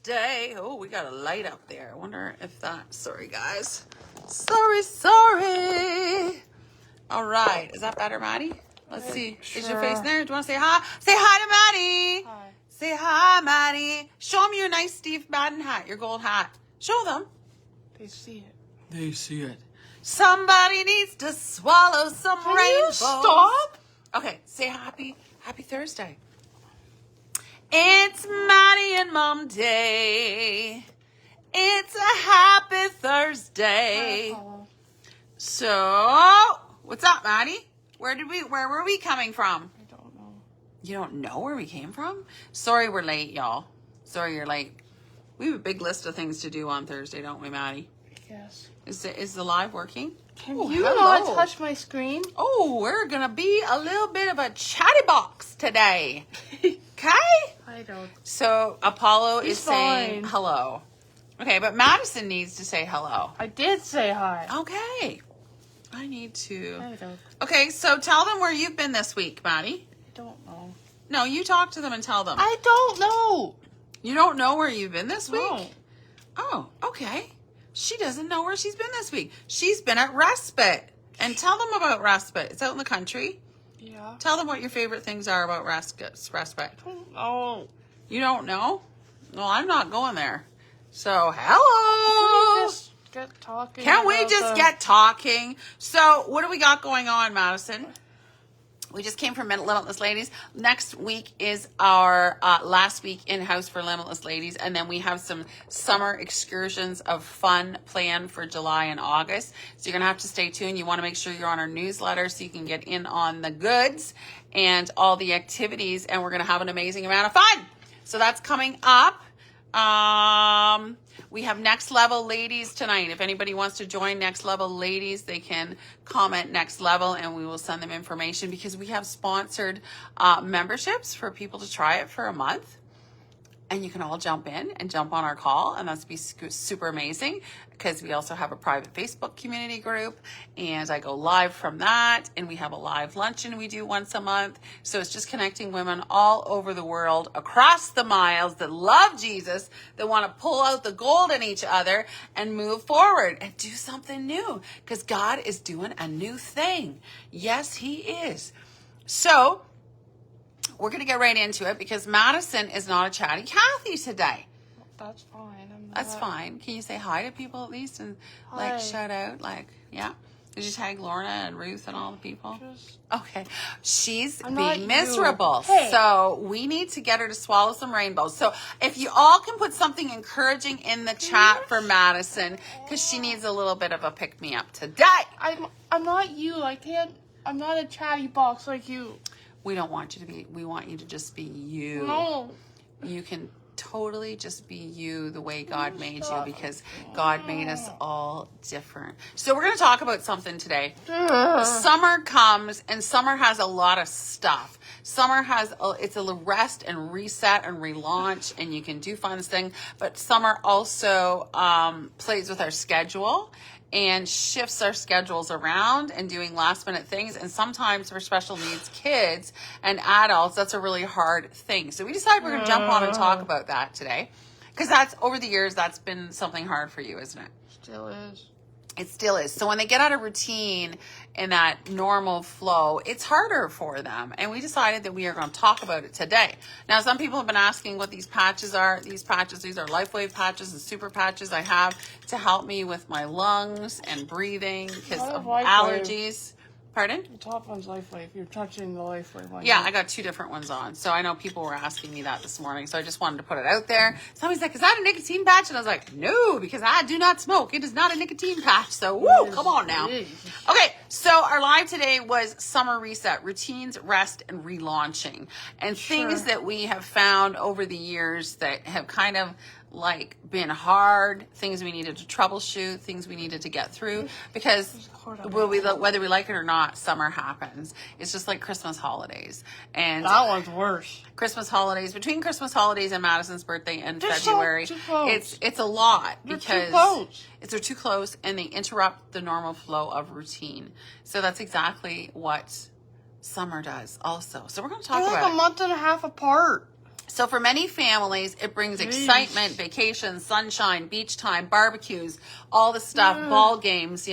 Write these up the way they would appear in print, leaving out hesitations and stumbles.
Thursday. Oh, we got a light up there. I wonder if that... Sorry, guys. Sorry. All right. Is that better, Maddie? Let's see. Sure. Is your face there? Do you want to say hi? Say hi to Maddie. Hi. Say hi, Maddie. Show them your nice Steve Madden hat, your gold hat. Show them. They see it. They see it. Somebody needs to swallow some rainbows. Can you stop? Okay, say happy Thursday. It's Maddie Mom Day. It's a happy Thursday. So, what's up, Maddie? Where were we coming from? I don't know. You don't know where we came from? Sorry we're late, y'all. Sorry you're late. We have a big list of things to do on Thursday, don't we, Maddie? Yes. Is the live working? Can you not touch my screen? Oh, we're going to be a little bit of a chatty box today. Okay? I don't. So, Apollo is fine. saying hello. Okay, but Madison needs to say hello. I did say hi. Okay. I need to. I don't. Okay, so tell them where you've been this week, Maddie. I don't know. No, you talk to them and tell them. I don't know. You don't know where you've been this week? No. Oh, okay. She doesn't know where she's been this week. She's been at Respite. And tell them about Respite. It's out in the country. Yeah. Tell them what your favorite things are about Respite. I don't know. You don't know? Well, I'm not going there. So, Can we hello. just get talking? Can we just get talking? So, what do we got going on, Madison? We just came from Limitless Ladies. Next week is our last week in-house for Limitless Ladies. And then we have some summer excursions of fun planned for July and August. So you're going to have to stay tuned. You want to make sure you're on our newsletter so you can get in on the goods and all the activities. And we're going to have an amazing amount of fun. So that's coming up. We have Next Level Ladies tonight. If anybody wants to join Next Level Ladies, they can comment Next Level and we will send them information because we have sponsored memberships for people to try it for a month. And you can all jump in and jump on our call, and that's be super amazing because we also have a private Facebook community group, and I go live from that, and we have a live luncheon we do once a month. So it's just connecting women all over the world, across the miles, that love Jesus, that want to pull out the gold in each other and move forward and do something new because God is doing a new thing. Yes, He is. So we're going to get right into it because Madison is not a chatty Cathy today. That's fine. That's fine. Can you say hi to people at least and hi. like shout out? Like, yeah. Did you tag Lorna and Ruth and all the people? Okay. She's being miserable. Hey. So we need to get her to swallow some rainbows. So if you all can put something encouraging in the chat for Madison because she needs a little bit of a pick-me-up today. I'm not you. I'm not a chatty box like you. We don't want you to be, we want you to just be you. No. You can totally just be you the way God made you because God made us all different. So we're going to talk about something today. Summer comes and summer has a lot of stuff. Summer it's a rest and reset and relaunch and you can do fun things, but summer also plays with our schedule and shifts our schedules around and doing last minute things. And sometimes for special needs kids and adults, that's a really hard thing. So we decided we're going to jump on and talk about that today. Because that's, over the years, that's been something hard for you, isn't it? Still is. It still is. So when they get out of routine and that normal flow, it's harder for them. And we decided that we are going to talk about it today. Now, some people have been asking what these patches are. These are LifeWave patches and super patches I have to help me with my lungs and breathing because of allergies. Pardon? The top one's LifeWave. You're touching the LifeWave one. Yeah, I got two different ones on. So I know people were asking me that this morning. So I just wanted to put it out there. Somebody's like, is that a nicotine patch? And I was like, no, because I do not smoke. It is not a nicotine patch. So, woo, come on now. Okay, so our live today was Summer Reset, Routines, Rest, and Relaunching. And things that we have found over the years that have kind of like been hard, things we needed to troubleshoot, things we needed to get through because whether we like it or not, summer happens. It's just like Christmas holidays. And that one's worse. Christmas holidays, between Christmas holidays and Madison's birthday in February, too close. It's a lot because too close. They're too close and they interrupt the normal flow of routine. So that's exactly what summer does also. So we're going to talk about a month and a half apart. So for many families, it brings excitement, vacations, sunshine, beach time, barbecues, all the stuff, ball games,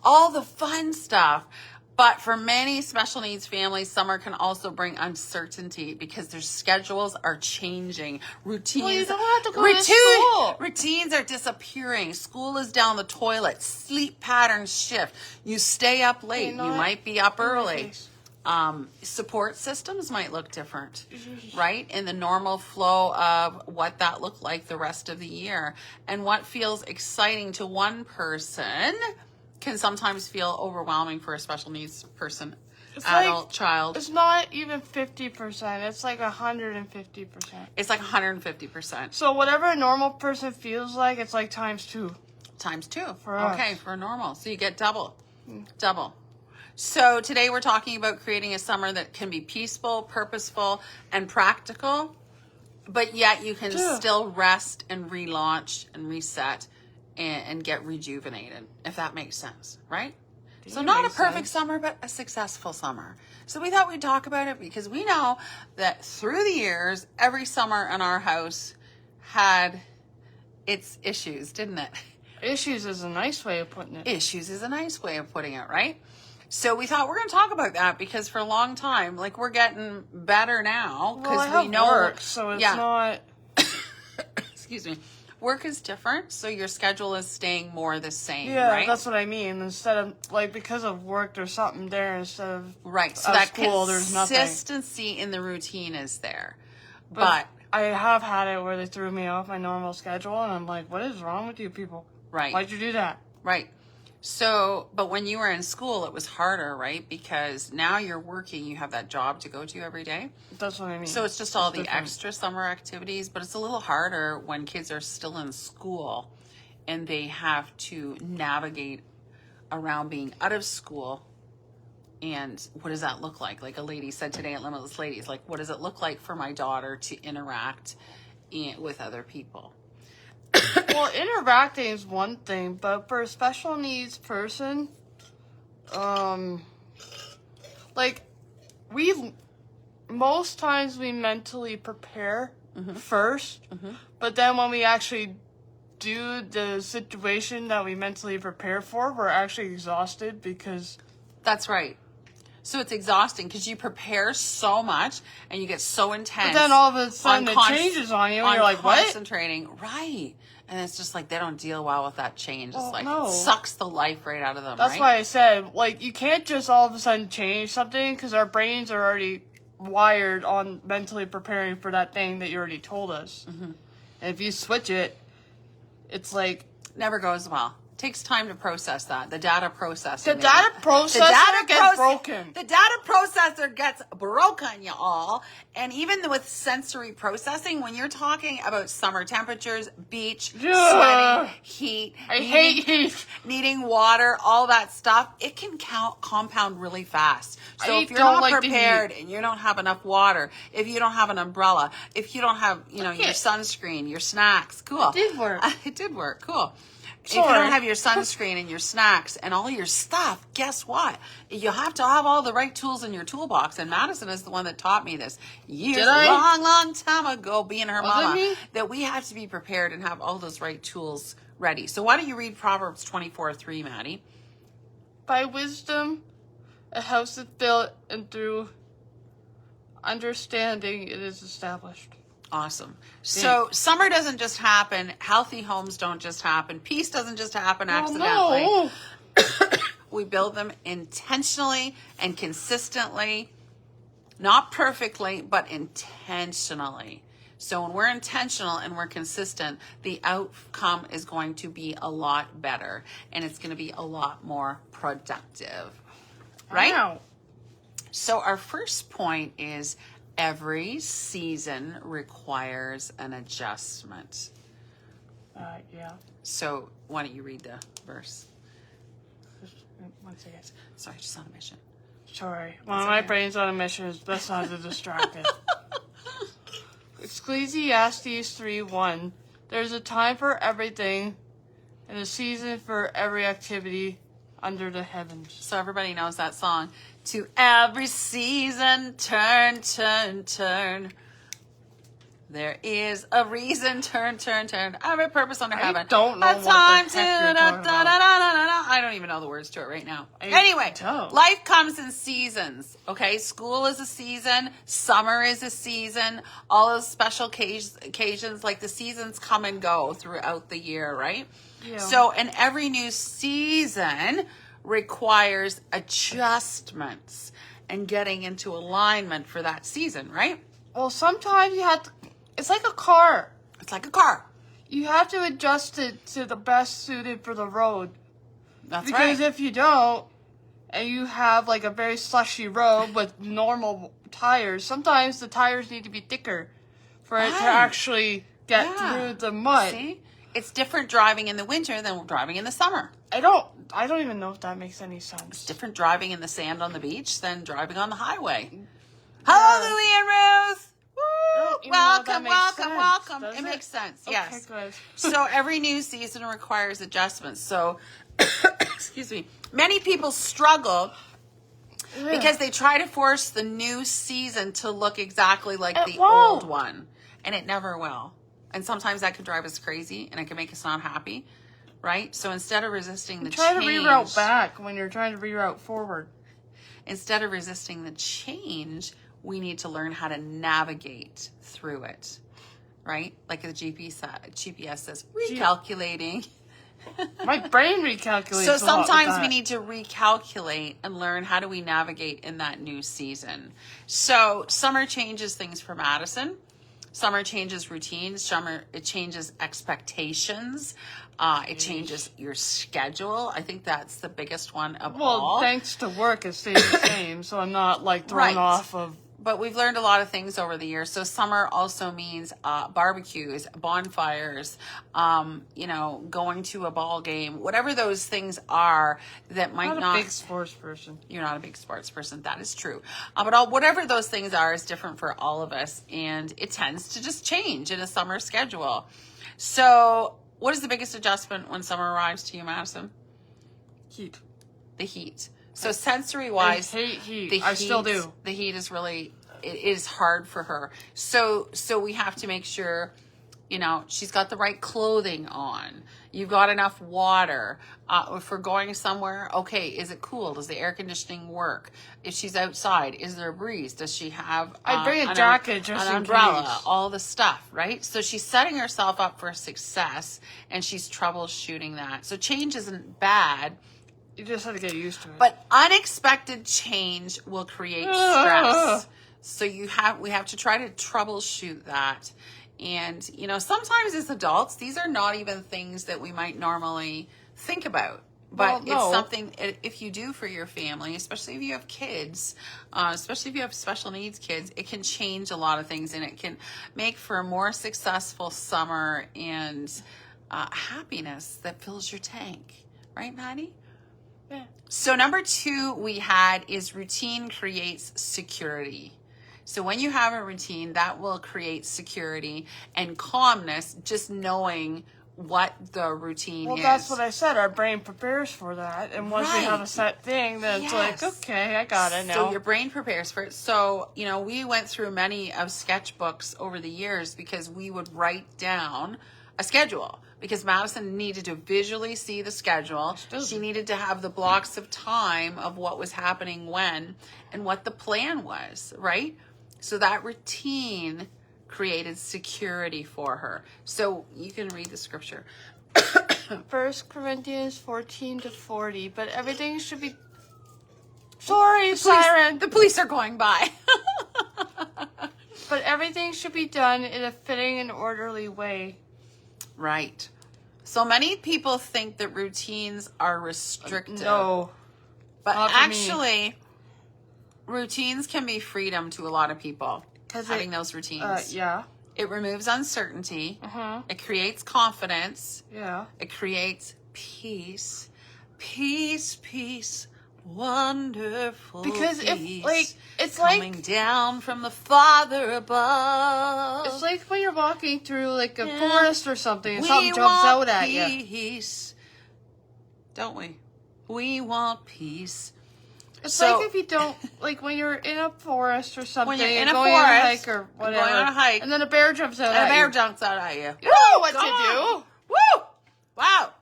all the fun stuff. But for many special needs families, summer can also bring uncertainty because their schedules are changing. Routines, Well, you don't have to go to school. Routines are disappearing. School is down the toilet. Sleep patterns shift. You stay up late. You might be up early. Support systems might look different, right? In the normal flow of what that looked like the rest of the year. And what feels exciting to one person can sometimes feel overwhelming for a special needs person, adult, child. It's not even 50%. It's like 150%. It's like 150%. So whatever a normal person feels like, it's like times 2. Times 2. For us. Okay, for normal. So you get double. Double. So today we're talking about creating a summer that can be peaceful, purposeful, and practical, but yet you can still rest and relaunch and reset and get rejuvenated, if that makes sense, right? So not a perfect summer, but a successful summer. So we thought we'd talk about it because we know that through the years, every summer in our house had its issues, didn't it? Issues is a nice way of putting it. Issues is a nice way of putting it, right? So we thought we're going to talk about that because for a long time, like we're getting better now because we know work, so it's not. Excuse me. Work is different, so your schedule is staying more the same, Yeah, right? that's what I mean. Instead of, because of work, there's something there instead of right. So that school, there's nothing. Consistency in the routine is there. But I have had it where they threw me off my normal schedule, and I'm like, what is wrong with you people? Right. Why'd you do that? Right. So, but when you were in school, it was harder, right? Because now you're working, you have that job to go to every day. That's what I mean. So it's just all the extra summer activities, but it's a little harder when kids are still in school and they have to navigate around being out of school. And what does that look like? Like a lady said today at Limitless Ladies, like, what does it look like for my daughter to interact with other people? Well, interacting is one thing, but for a special needs person, most times we mentally prepare first, but then when we actually do the situation that we mentally prepare for, we're actually exhausted because... That's right. So it's exhausting because you prepare so much and you get so intense. But then all of a sudden it changes on you and you're like, what? Concentrating. Right. And it's just like they don't deal well with that change. It's it no. sucks the life right out of them, That's why I said, you can't just all of a sudden change something because our brains are already wired on mentally preparing for that thing that you already told us. And if you switch it, it's like... Never goes well. Takes time to process that. The data processing. The data processor gets broken. The data processor gets broken, y'all. And even with sensory processing, when you're talking about summer temperatures, beach, sweating, heat, I hate heat. Needing water, all that stuff, it can compound really fast. So if you're don't not like prepared and you don't have enough water, if you don't have an umbrella, if you don't have, your sunscreen, your snacks, cool. It did work. It did work, cool. Sorry. If you don't have your sunscreen and your snacks and all your stuff, guess what? You have to have all the right tools in your toolbox. And Madison is the one that taught me this long time ago, being her mama, that we have to be prepared and have all those right tools ready. So why don't you read Proverbs 24:3, Maddie? By wisdom, a house is built, and through understanding, it is established. Awesome. So summer doesn't just happen. Healthy homes don't just happen. Peace doesn't just happen accidentally. No. We build them intentionally and consistently, not perfectly, but intentionally. So when we're intentional and we're consistent, the outcome is going to be a lot better and it's going to be a lot more productive. Right? Wow. So our first point is every season requires an adjustment. Yeah. So why don't you read the verse? Just 1 second. Sorry, just on a mission. Sorry. Well, my brain's on a mission. It's best not to distract it. Ecclesiastes 3:1. There's a time for everything and a season for every activity under the heavens. So everybody knows that song. To every season, turn, turn, turn. There is a reason, turn, every purpose under heaven. Don't know A what time the to, heck you're talking about. I don't even know the words to it right now. Anyway, don't. life comes in seasons, okay? School is a season. Summer is a season. All those special occasions, like the seasons come and go throughout the year, right? Yeah. So, and every new season requires adjustments and getting into alignment for that season, right? Well, sometimes you have to, it's like a car. It's like a car. You have to adjust it to the best suited for the road. That's Because right. if you don't, and you have like a very slushy road with normal tires, sometimes the tires need to be thicker for it to Right. actually get through the mud. See? It's different driving in the winter than driving in the summer. I don't even know if that makes any It's sense. different driving in the sand on the beach than driving on the highway. Hello, Louie and Ruth. Woo! even know if that Welcome, makes welcome, sense, welcome. does It it? makes sense, Okay, yes. good. So every new season requires adjustments. So, excuse me, many people struggle because they try to force the new season to look exactly like It the won't. old one, and it never will. And sometimes that can drive us crazy, and it can make us not happy, right? So instead of resisting the Try change, to reroute back when you're trying to reroute forward. instead of resisting the change, we need to learn how to navigate through it, right? Like the GPS says, recalculating. My brain recalculates. So a lot with sometimes we that. need to recalculate and learn how do we navigate in that new season. So summer changes things for Madison. Summer changes routines. Summer, it changes expectations. It changes your schedule. I think that's the biggest one of all. Well, thanks to work, it stays the same, so I'm not like thrown Right. off of. But we've learned a lot of things over the years. So summer also means barbecues, bonfires, going to a ball game, whatever those things are that might I'm not. not a big sports person. You're not a big sports person. That is true. But whatever those things are is different for all of us. And it tends to just change in a summer schedule. So what is the biggest adjustment when summer arrives to you, Madison? Heat. The heat. So sensory wise, I hate heat. I still do. The heat is really, it is hard for her. So we have to make sure, she's got the right clothing on. You've got enough water. If we're going somewhere, okay, is it cool? Does the air conditioning work? If she's outside, is there a breeze? Does she have I bring a jacket just an in umbrella? case. All the stuff, right? So she's setting herself up for success, and she's troubleshooting that. So change isn't bad. You just have to get used to it. But unexpected change will create stress. So we have to try to troubleshoot that. And, sometimes as adults, these are not even things that we might normally think about. But Well, no. it's something, if you do for your family, especially if you have kids, especially if you have special needs kids, it can change a lot of things, and it can make for a more successful summer and happiness that fills your tank. Right, Maddie? Yeah. So number 2 we had is routine creates security. So when you have a routine, that will create security and calmness, just knowing what the routine is. Well, that's what I said. Our brain prepares for that. And once we have a set thing, then it's like, Yes. okay, I got it now. So your brain prepares for it. So, we went through many of sketchbooks over the years because we would write down a schedule. Because Madison needed to visually see the schedule. She needed to have the blocks of time of what was happening when and what the plan was, right? So that routine created security for her. So you can read the scripture. 1 Corinthians 14-40, but everything should be... Sorry, siren! The police are going by. But everything should be done in a fitting and orderly way. Right. So many people think that routines are restrictive. No. But not for me. actually, routines can be freedom to a lot of people. 'Cause having those routines. Yeah. It removes uncertainty. Uh-huh. It creates confidence. Yeah. It creates peace. Peace, wonderful Because peace. it's coming down from the Father above. It's like when you're walking through like a Yeah. forest or something and We something jumps want out at you. peace, don't we? We want peace. It's So- like if you don't, like when you're in a forest or something, When you're in a going on a forest, hike or whatever, going on a hike, and then a bear jumps out and at a bear you. jumps out at you. You don't know what Come to on. do. Woo! Wow.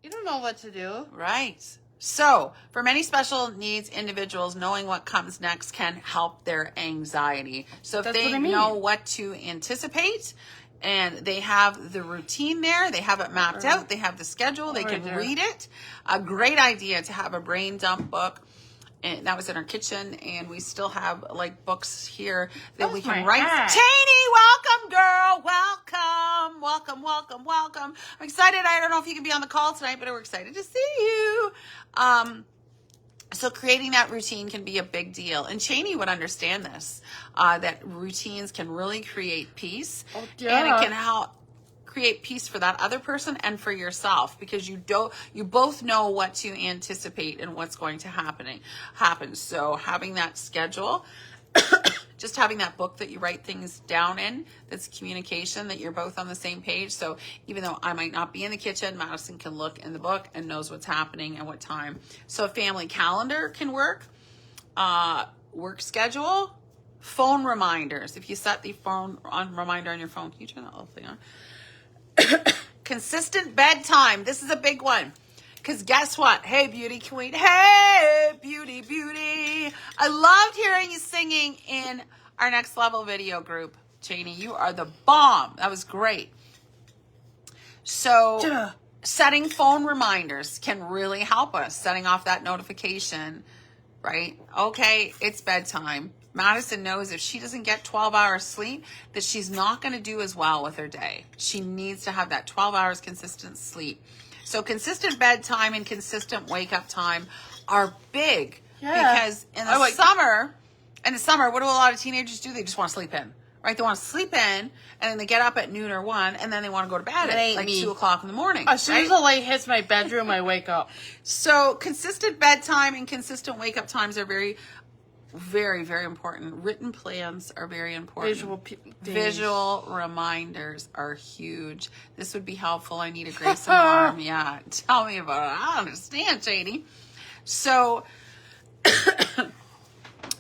You don't know what to do. Right. So, for many special needs individuals, knowing what comes next can help their anxiety. So, if That's they what I mean. know what to anticipate and they have the routine there, they have it mapped out, they have the schedule, they can Right there. read it. A great idea to have a brain dump book. And that was in our kitchen, and we still have like books here that we can my write. hat. Cheney, welcome, girl. Welcome, welcome, welcome, welcome. I'm excited. I don't know if you can be on the call tonight, but we're excited to see you. So creating that routine can be a big deal, and Cheney would understand this. That routines can really create peace, Oh, and yeah. it can help create peace for that other person and for yourself, because you both know what to anticipate and what's going to happen. So having that schedule, just having that book that you write things down in, that's communication, that you're both on the same page. So even though I might not be in the kitchen, Madison can look in the book and knows what's happening and what time. So a family calendar can work, work schedule, phone reminders. If you set the phone on reminder on your phone, can you turn that little thing on? Consistent bedtime. This is a big one. Because guess what? Hey, beauty queen. Hey, beauty, beauty. I loved hearing you singing in our next level video group. Janie, you are the bomb. That was great. So setting phone reminders can really help us. Setting off that notification, right? Okay, it's bedtime. Madison knows if she doesn't get 12 hours sleep, that she's not going to do as well with her day. She needs to have that 12 hours consistent sleep. So consistent bedtime and consistent wake up time are big. Yeah. Because in the summer, what do a lot of teenagers do? They just want to sleep in, right? They want to sleep in, and then they get up at noon or 1, and then they want to go to bed at like 2 o'clock in the morning. As soon as the light hits my bedroom, I wake up. So consistent bedtime and consistent wake up times are very, very, very important. Written plans are very important. Visual reminders are huge. This would be helpful. I need a grace alarm. Yeah, tell me about it. I don't understand, Shady. So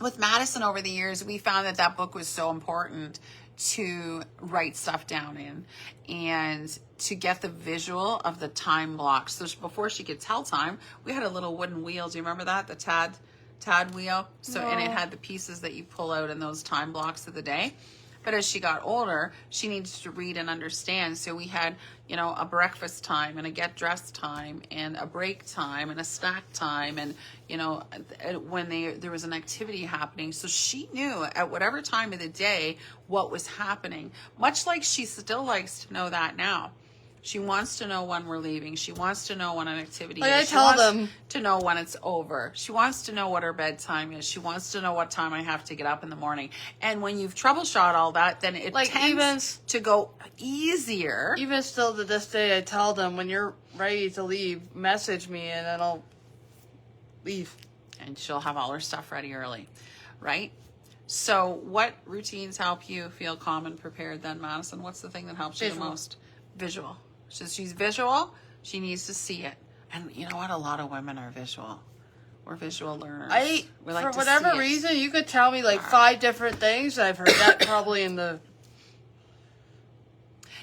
with Madison over the years, we found that book was so important to write stuff down in and to get the visual of the time blocks. So before she could tell time, we had a little wooden wheel. Do you remember that? The Tad wheel. So, and it had the pieces that you pull out in those time blocks of the day. But as she got older, she needed to read and understand. So we had, a breakfast time and a get dressed time and a break time and a snack time. And, when there was an activity happening. So she knew at whatever time of the day what was happening, much like she still likes to know that now. She wants to know when we're leaving. She wants to know when an activity is. She wants to know when it's over. She wants to know what her bedtime is. She wants to know what time I have to get up in the morning. And when you've troubleshot all that, then it tends to go easier. Even still to this day, I tell them, when you're ready to leave, message me and then I'll leave. And she'll have all her stuff ready early, right? So what routines help you feel calm and prepared then, Madison? What's the thing that helps you the most? Visual. So she's visual. She needs to see it. And you know what? A lot of women are visual. We're visual learners. We like for to whatever see it. reason, you could tell me like 5 different things. I've heard that probably in the...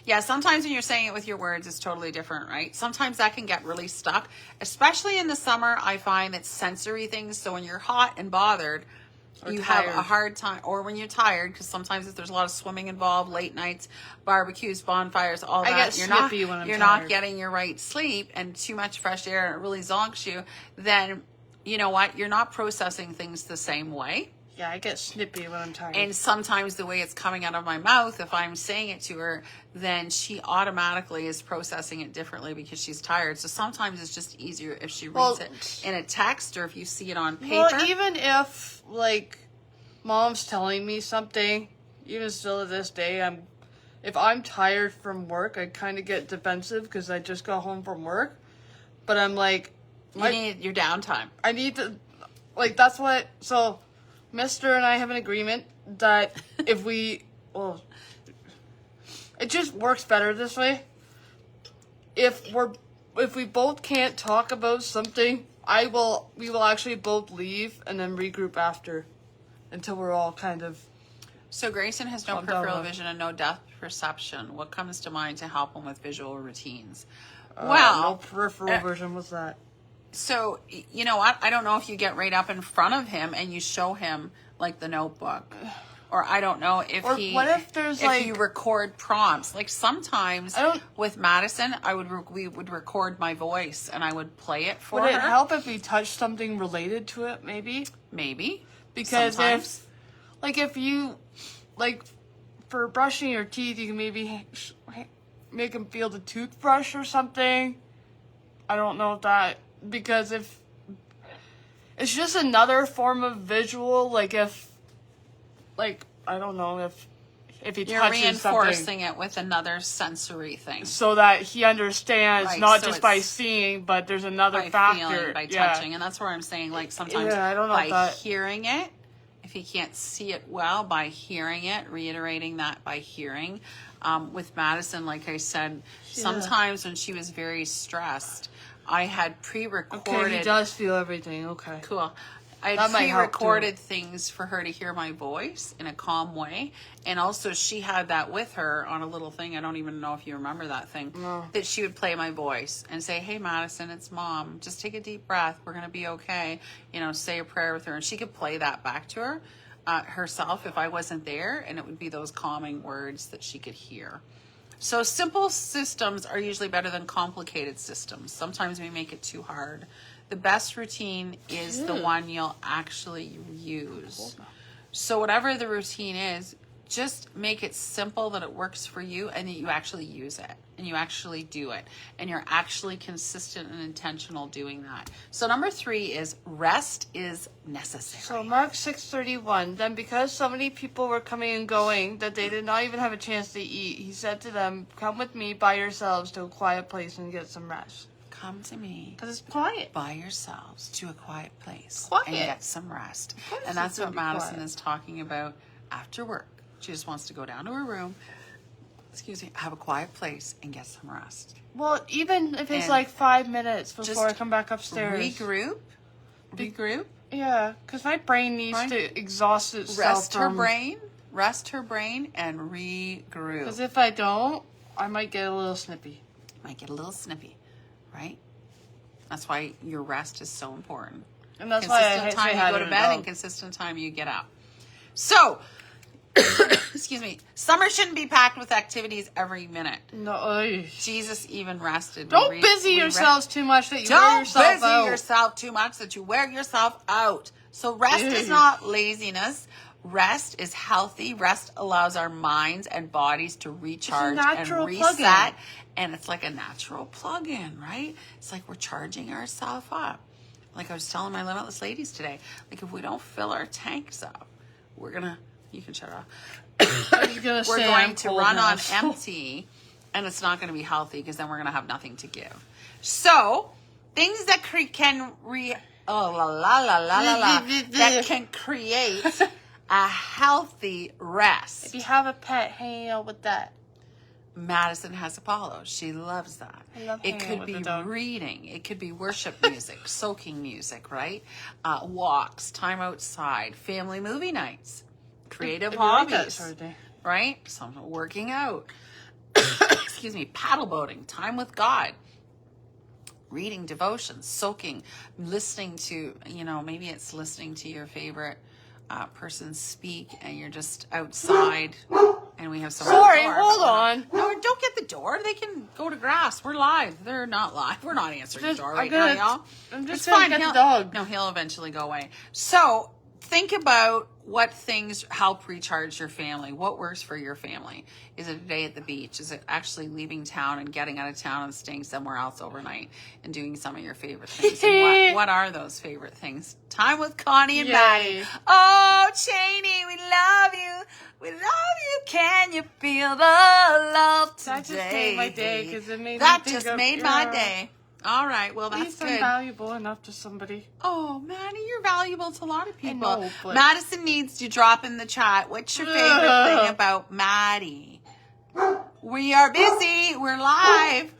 Yeah, sometimes when you're saying it with your words, it's totally different, right? Sometimes that can get really stuck. Especially in the summer, I find that sensory things. So when you're hot and bothered, you have a hard time, or when you're tired, because sometimes if there's a lot of swimming involved, late nights, barbecues, bonfires, all that, you're not getting your right sleep and too much fresh air and it really zonks you, then you know what? You're not processing things the same way. Yeah, I get snippy when I'm tired. And sometimes the way it's coming out of my mouth, if I'm saying it to her, then she automatically is processing it differently because she's tired. So sometimes it's just easier if she reads it in a text or if you see it on paper. Well, even if, like, mom's telling me something, even still to this day, if I'm tired from work, I kind of get defensive because I just got home from work. But I'm like... You need your downtime. I need to... Like, that's what... So... Mister and I have an agreement that if we, it just works better this way. If we both can't talk about something we will actually both leave and then regroup after until we're all kind of. So Grayson has no Calm peripheral down, vision and no depth perception. What comes to mind to help him with visual routines? No peripheral vision. What's that? So, you know what? I don't know if you get right up in front of him and you show him like the notebook. Or I don't know if what if there's you record prompts. Like sometimes with Madison, we would record my voice and I would play it for her. Would it help if we touched something related to it, maybe? Maybe. Because sometimes. if you, like, for brushing your teeth, you can maybe make him feel the toothbrush or something. I don't know if that, because if it's just another form of visual, like if, like, I don't know if he You're touches reinforcing something, it with another sensory thing. so that he understands, Right, not so just by it's seeing, but there's another by factor. feeling, by touching. And that's where I'm saying, like, sometimes I don't know by that. hearing it, if he can't see it well, by hearing it, reiterating that by hearing. With Madison, like I said, sometimes when she was very stressed, I had pre-recorded. Okay, he does feel everything. Okay. Cool. I That had might help, pre-recorded things for her to hear my voice in a calm way. And also she had that with her on a little thing. I don't even know if you remember that thing. No. That she would play my voice and say, hey, Madison, it's Mom. Just take a deep breath. We're going to be okay. You know, say a prayer with her. And she could play that back to her herself if I wasn't there. And it would be those calming words that she could hear. So simple systems are usually better than complicated systems. Sometimes we make it too hard. The best routine is the one you'll actually use. So whatever the routine is, just make it simple that it works for you and that you actually use it and you actually do it and you're actually consistent and intentional doing that. So number 3 is rest is necessary. So Mark 6:31. Then because so many people were coming and going that they did not even have a chance to eat, he said to them, come with me by yourselves to a quiet place and get some rest. Come to me. Because it's quiet. By yourselves to a quiet place Quiet. and get some rest. And that's what Madison is talking about after work. She just wants to go down to her room, have a quiet place and get some rest. Well, even if it's And like 5 minutes before just I come back upstairs. Regroup. Yeah, because my brain needs to exhaust itself. Rest her brain and regroup. Because if I don't, I might get a little snippy. Right? That's why your rest is so important. And that's why I consistent time you go to bed and consistent time you get up. So, excuse me, summer shouldn't be packed with activities every minute. No, Jesus even rested. Don't busy yourselves too much that you wear Don't yourself busy out. yourself too much that you wear yourself out. So rest is not laziness. Rest is healthy. Rest allows our minds and bodies to recharge and reset. Plug-in. And it's like a natural plug-in, right? It's like we're charging ourselves up. Like I was telling my Limitless ladies today, like if we don't fill our tanks up, you can shut off. We're going to run on empty and it's not going to be healthy because then we're going to have nothing to give. So things that that can create a healthy rest. If you have a pet, hang out with that. Madison has Apollo. She loves that. I love it could be reading. It could be worship music, soaking music, right? Walks, time outside, family movie nights, creative hobbies, right? Some working out. Excuse me, paddle boating, time with God, reading devotions, soaking, listening to, maybe it's listening to your favorite person speak and you're just outside and we have someone Sorry, at the door, hold on. No, don't get the door. They can go to grass. We're live. They're not live. We're not answering the door right now, y'all. I'm just it's fine. Get the dog. No, he'll eventually go away. So think about what things help recharge your family. What works for your family? Is it a day at the beach? Is it actually leaving town and getting out of town and staying somewhere else overnight and doing some of your favorite things? And what are those favorite things? Time with Connie and Maddie. Oh, Cheney, we love you. We love you. Can you feel the love today? That just made my day because it made that me think just made my day. All right, well, that's good. I'm valuable enough to somebody. Oh, Maddie, you're valuable to a lot of people. I know, but... Madison needs to drop in the chat. What's your favorite thing about Maddie? We are busy. We're live.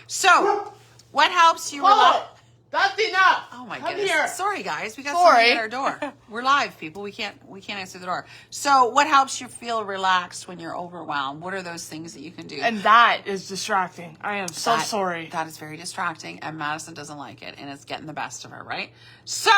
So, what helps you relax? That's enough. Oh my Come goodness. here. Sorry guys, we got Sorry. somebody at our door. We're live, people. We can't answer the door. So what helps you feel relaxed when you're overwhelmed? What are those things that you can do? And that is distracting. I am so That- sorry. That is very distracting, and Madison doesn't like it, and it's getting the best of her, right? So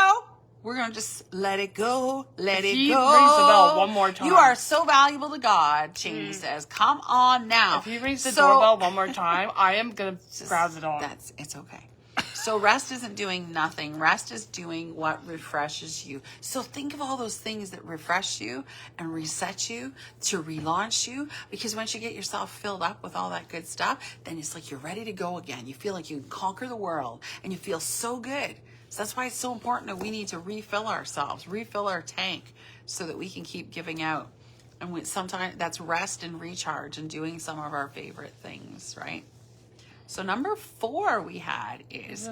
we're gonna just let it go, let it he go. rings the bell one more time. You are so valuable to God, Cheney says. Come on now. If he rings the doorbell one more time, I am gonna grab the dog. It's okay. So rest isn't doing nothing. Rest is doing what refreshes you. So think of all those things that refresh you and reset you to relaunch you. Because once you get yourself filled up with all that good stuff, then it's like you're ready to go again. You feel like you can conquer the world and you feel so good. So that's why it's so important that we need to refill ourselves, refill our tank so that we can keep giving out. And sometimes that's rest and recharge and doing some of our favorite things, right? So number 4 we had is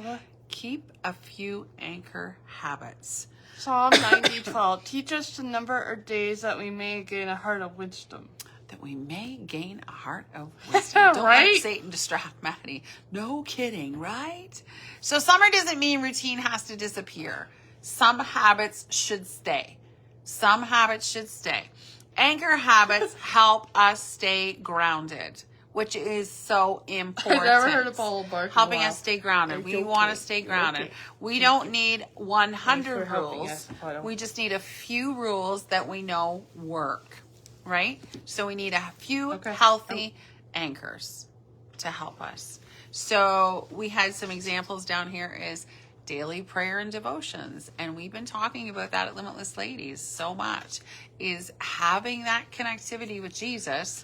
keep a few anchor habits. Psalm 90:12. Teach us to number our days that we may gain a heart of wisdom. That we may gain a heart of wisdom. Don't Right? let Satan distract Maddie. No kidding, right? So summer doesn't mean routine has to disappear. Some habits should stay. Some habits should stay. Anchor habits help us stay grounded, which is so important. I've never heard of Paul bark. Helping us stay grounded. We want to stay grounded. Okay. We don't need 100 Thanks for helping rules. us, Paul. We just need a few rules that we know work, right? So we need a few healthy anchors to help us. So we had some examples down here is daily prayer and devotions. And we've been talking about that at Limitless Ladies so much, is having that connectivity with Jesus.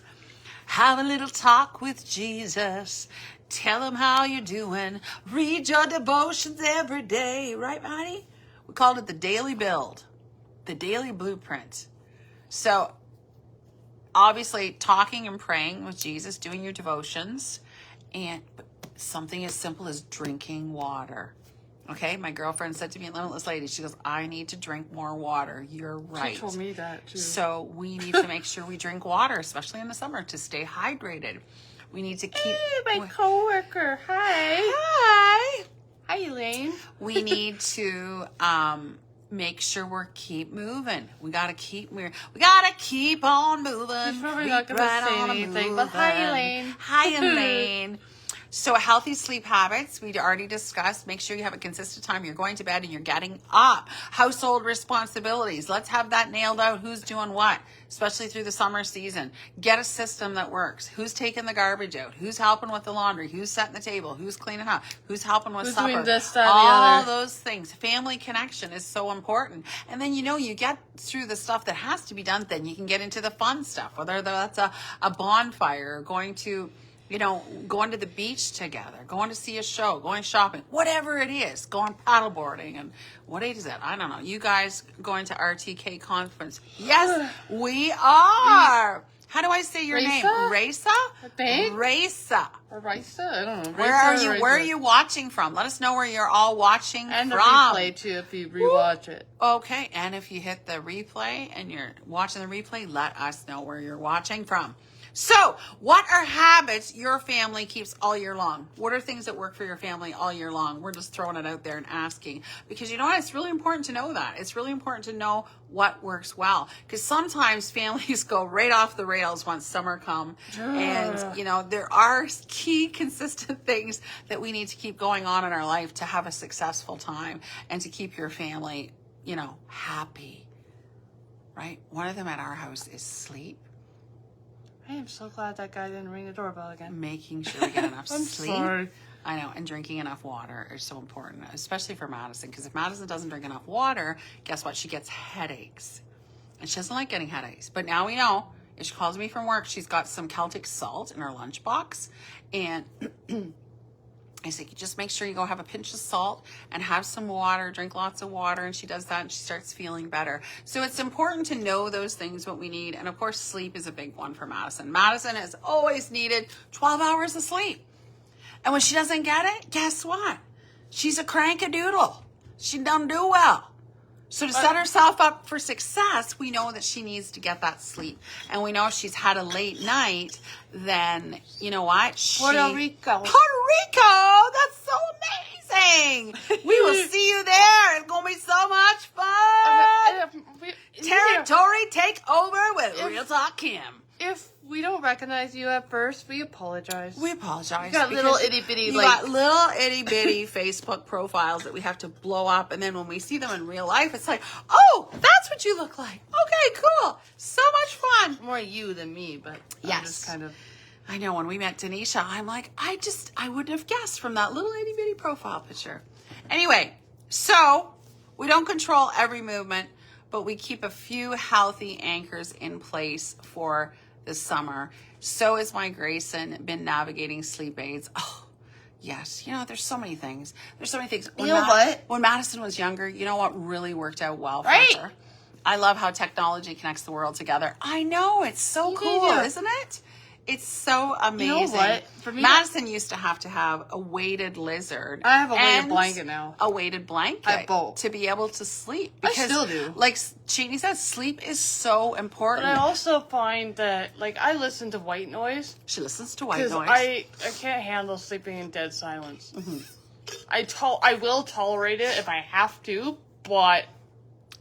Have a little talk with Jesus. Tell him how you're doing. Read your devotions every day. Right, Maddie? We called it the daily build, the daily blueprint. So obviously talking and praying with Jesus, doing your devotions, and something as simple as drinking water. Okay, my girlfriend said to me at Limitless Ladies, she goes, I need to drink more water. You're right. She told me that too. So we need to make sure we drink water, especially in the summer, to stay hydrated. We need to keep... Hey, my coworker. Hi. Hi. Hi, Elaine. We need to make sure we're keep moving. We gotta keep on moving. She's probably not gonna say anything, but hi, Elaine. Hi, Elaine. So healthy sleep habits, we already discussed. Make sure you have a consistent time. You're going to bed and you're getting up. Household responsibilities. Let's have that nailed out. Who's doing what, especially through the summer season. Get a system that works. Who's taking the garbage out? Who's helping with the laundry? Who's setting the table? Who's cleaning up? Who's helping with supper? Doing this, that, all the other. those things. Family connection is so important. And then, you get through the stuff that has to be done. Then you can get into the fun stuff, whether that's a bonfire or going to... going to the beach together, going to see a show, going shopping, whatever it is, going paddleboarding, and what is it? I don't know. You guys going to RTK conference? Yes, we are. How do I say your name? Raisa? I think. Raisa. Or Raisa? I don't know. Where are you? Where are you watching from? Let us know where you're all watching and from. And the replay too, if you rewatch it. Okay, and if you hit the replay and you're watching the replay, let us know where you're watching from. So, what are habits your family keeps all year long? What are things that work for your family all year long? We're just throwing it out there and asking. Because you know what? It's really important to know that. It's really important to know what works well. Because sometimes families go right off the rails once summer comes. And, there are key consistent things that we need to keep going on in our life to have a successful time and to keep your family, happy. Right? One of them at our house is sleep. I am so glad that guy didn't ring the doorbell again. Making sure we get enough I'm sleep. Sorry. I know, and drinking enough water is so important, especially for Madison, because if Madison doesn't drink enough water, guess what? She gets headaches. And she doesn't like getting headaches. But now we know, if she calls me from work, she's got some Celtic salt in her lunchbox. And I say, just make sure you go have a pinch of salt and have some water, drink lots of water. And she does that and she starts feeling better. So it's important to know those things, what we need. And of course, sleep is a big one for Madison. Madison has always needed 12 hours of sleep. And when she doesn't get it, guess what? She's a crank-a-doodle. She doesn't do well. So to set herself up for success, we know that she needs to get that sleep. And we know if she's had a late night, then, you know what? Puerto Rico. Puerto Rico! That's so Relaunching. We will see you there. It's going to be so much fun. Territory take over with Real Talk Kim. If we don't recognize you at first, we apologize. We apologize. You got little itty bitty, you got little itty bitty Facebook profiles that we have to blow up, and then when we see them in real life, it's like, oh, that's what you look like. Okay, cool. So much fun. More you than me, but yes, I'm just kind of. I know when we met Denisha, I'm like, I wouldn't have guessed from that little itty bitty profile picture. Anyway, so we don't control every movement, but we keep a few healthy anchors in place for this summer. So has my Grayson been navigating sleep aids. Oh, yes. There's so many things. When Madison was younger, you know what really worked out well for her? I love how technology connects the world together. I know. It's so cool, isn't it? It's so amazing. You know what? For me, Madison used to have a weighted lizard. I have a weighted blanket now. A weighted blanket. I have both. To be able to sleep. Because, I still do. Like Cheney says, sleep is so important. But I also find that, I listen to white noise. She listens to white noise. Because I can't handle sleeping in dead silence. Mm-hmm. I will tolerate it if I have to, but...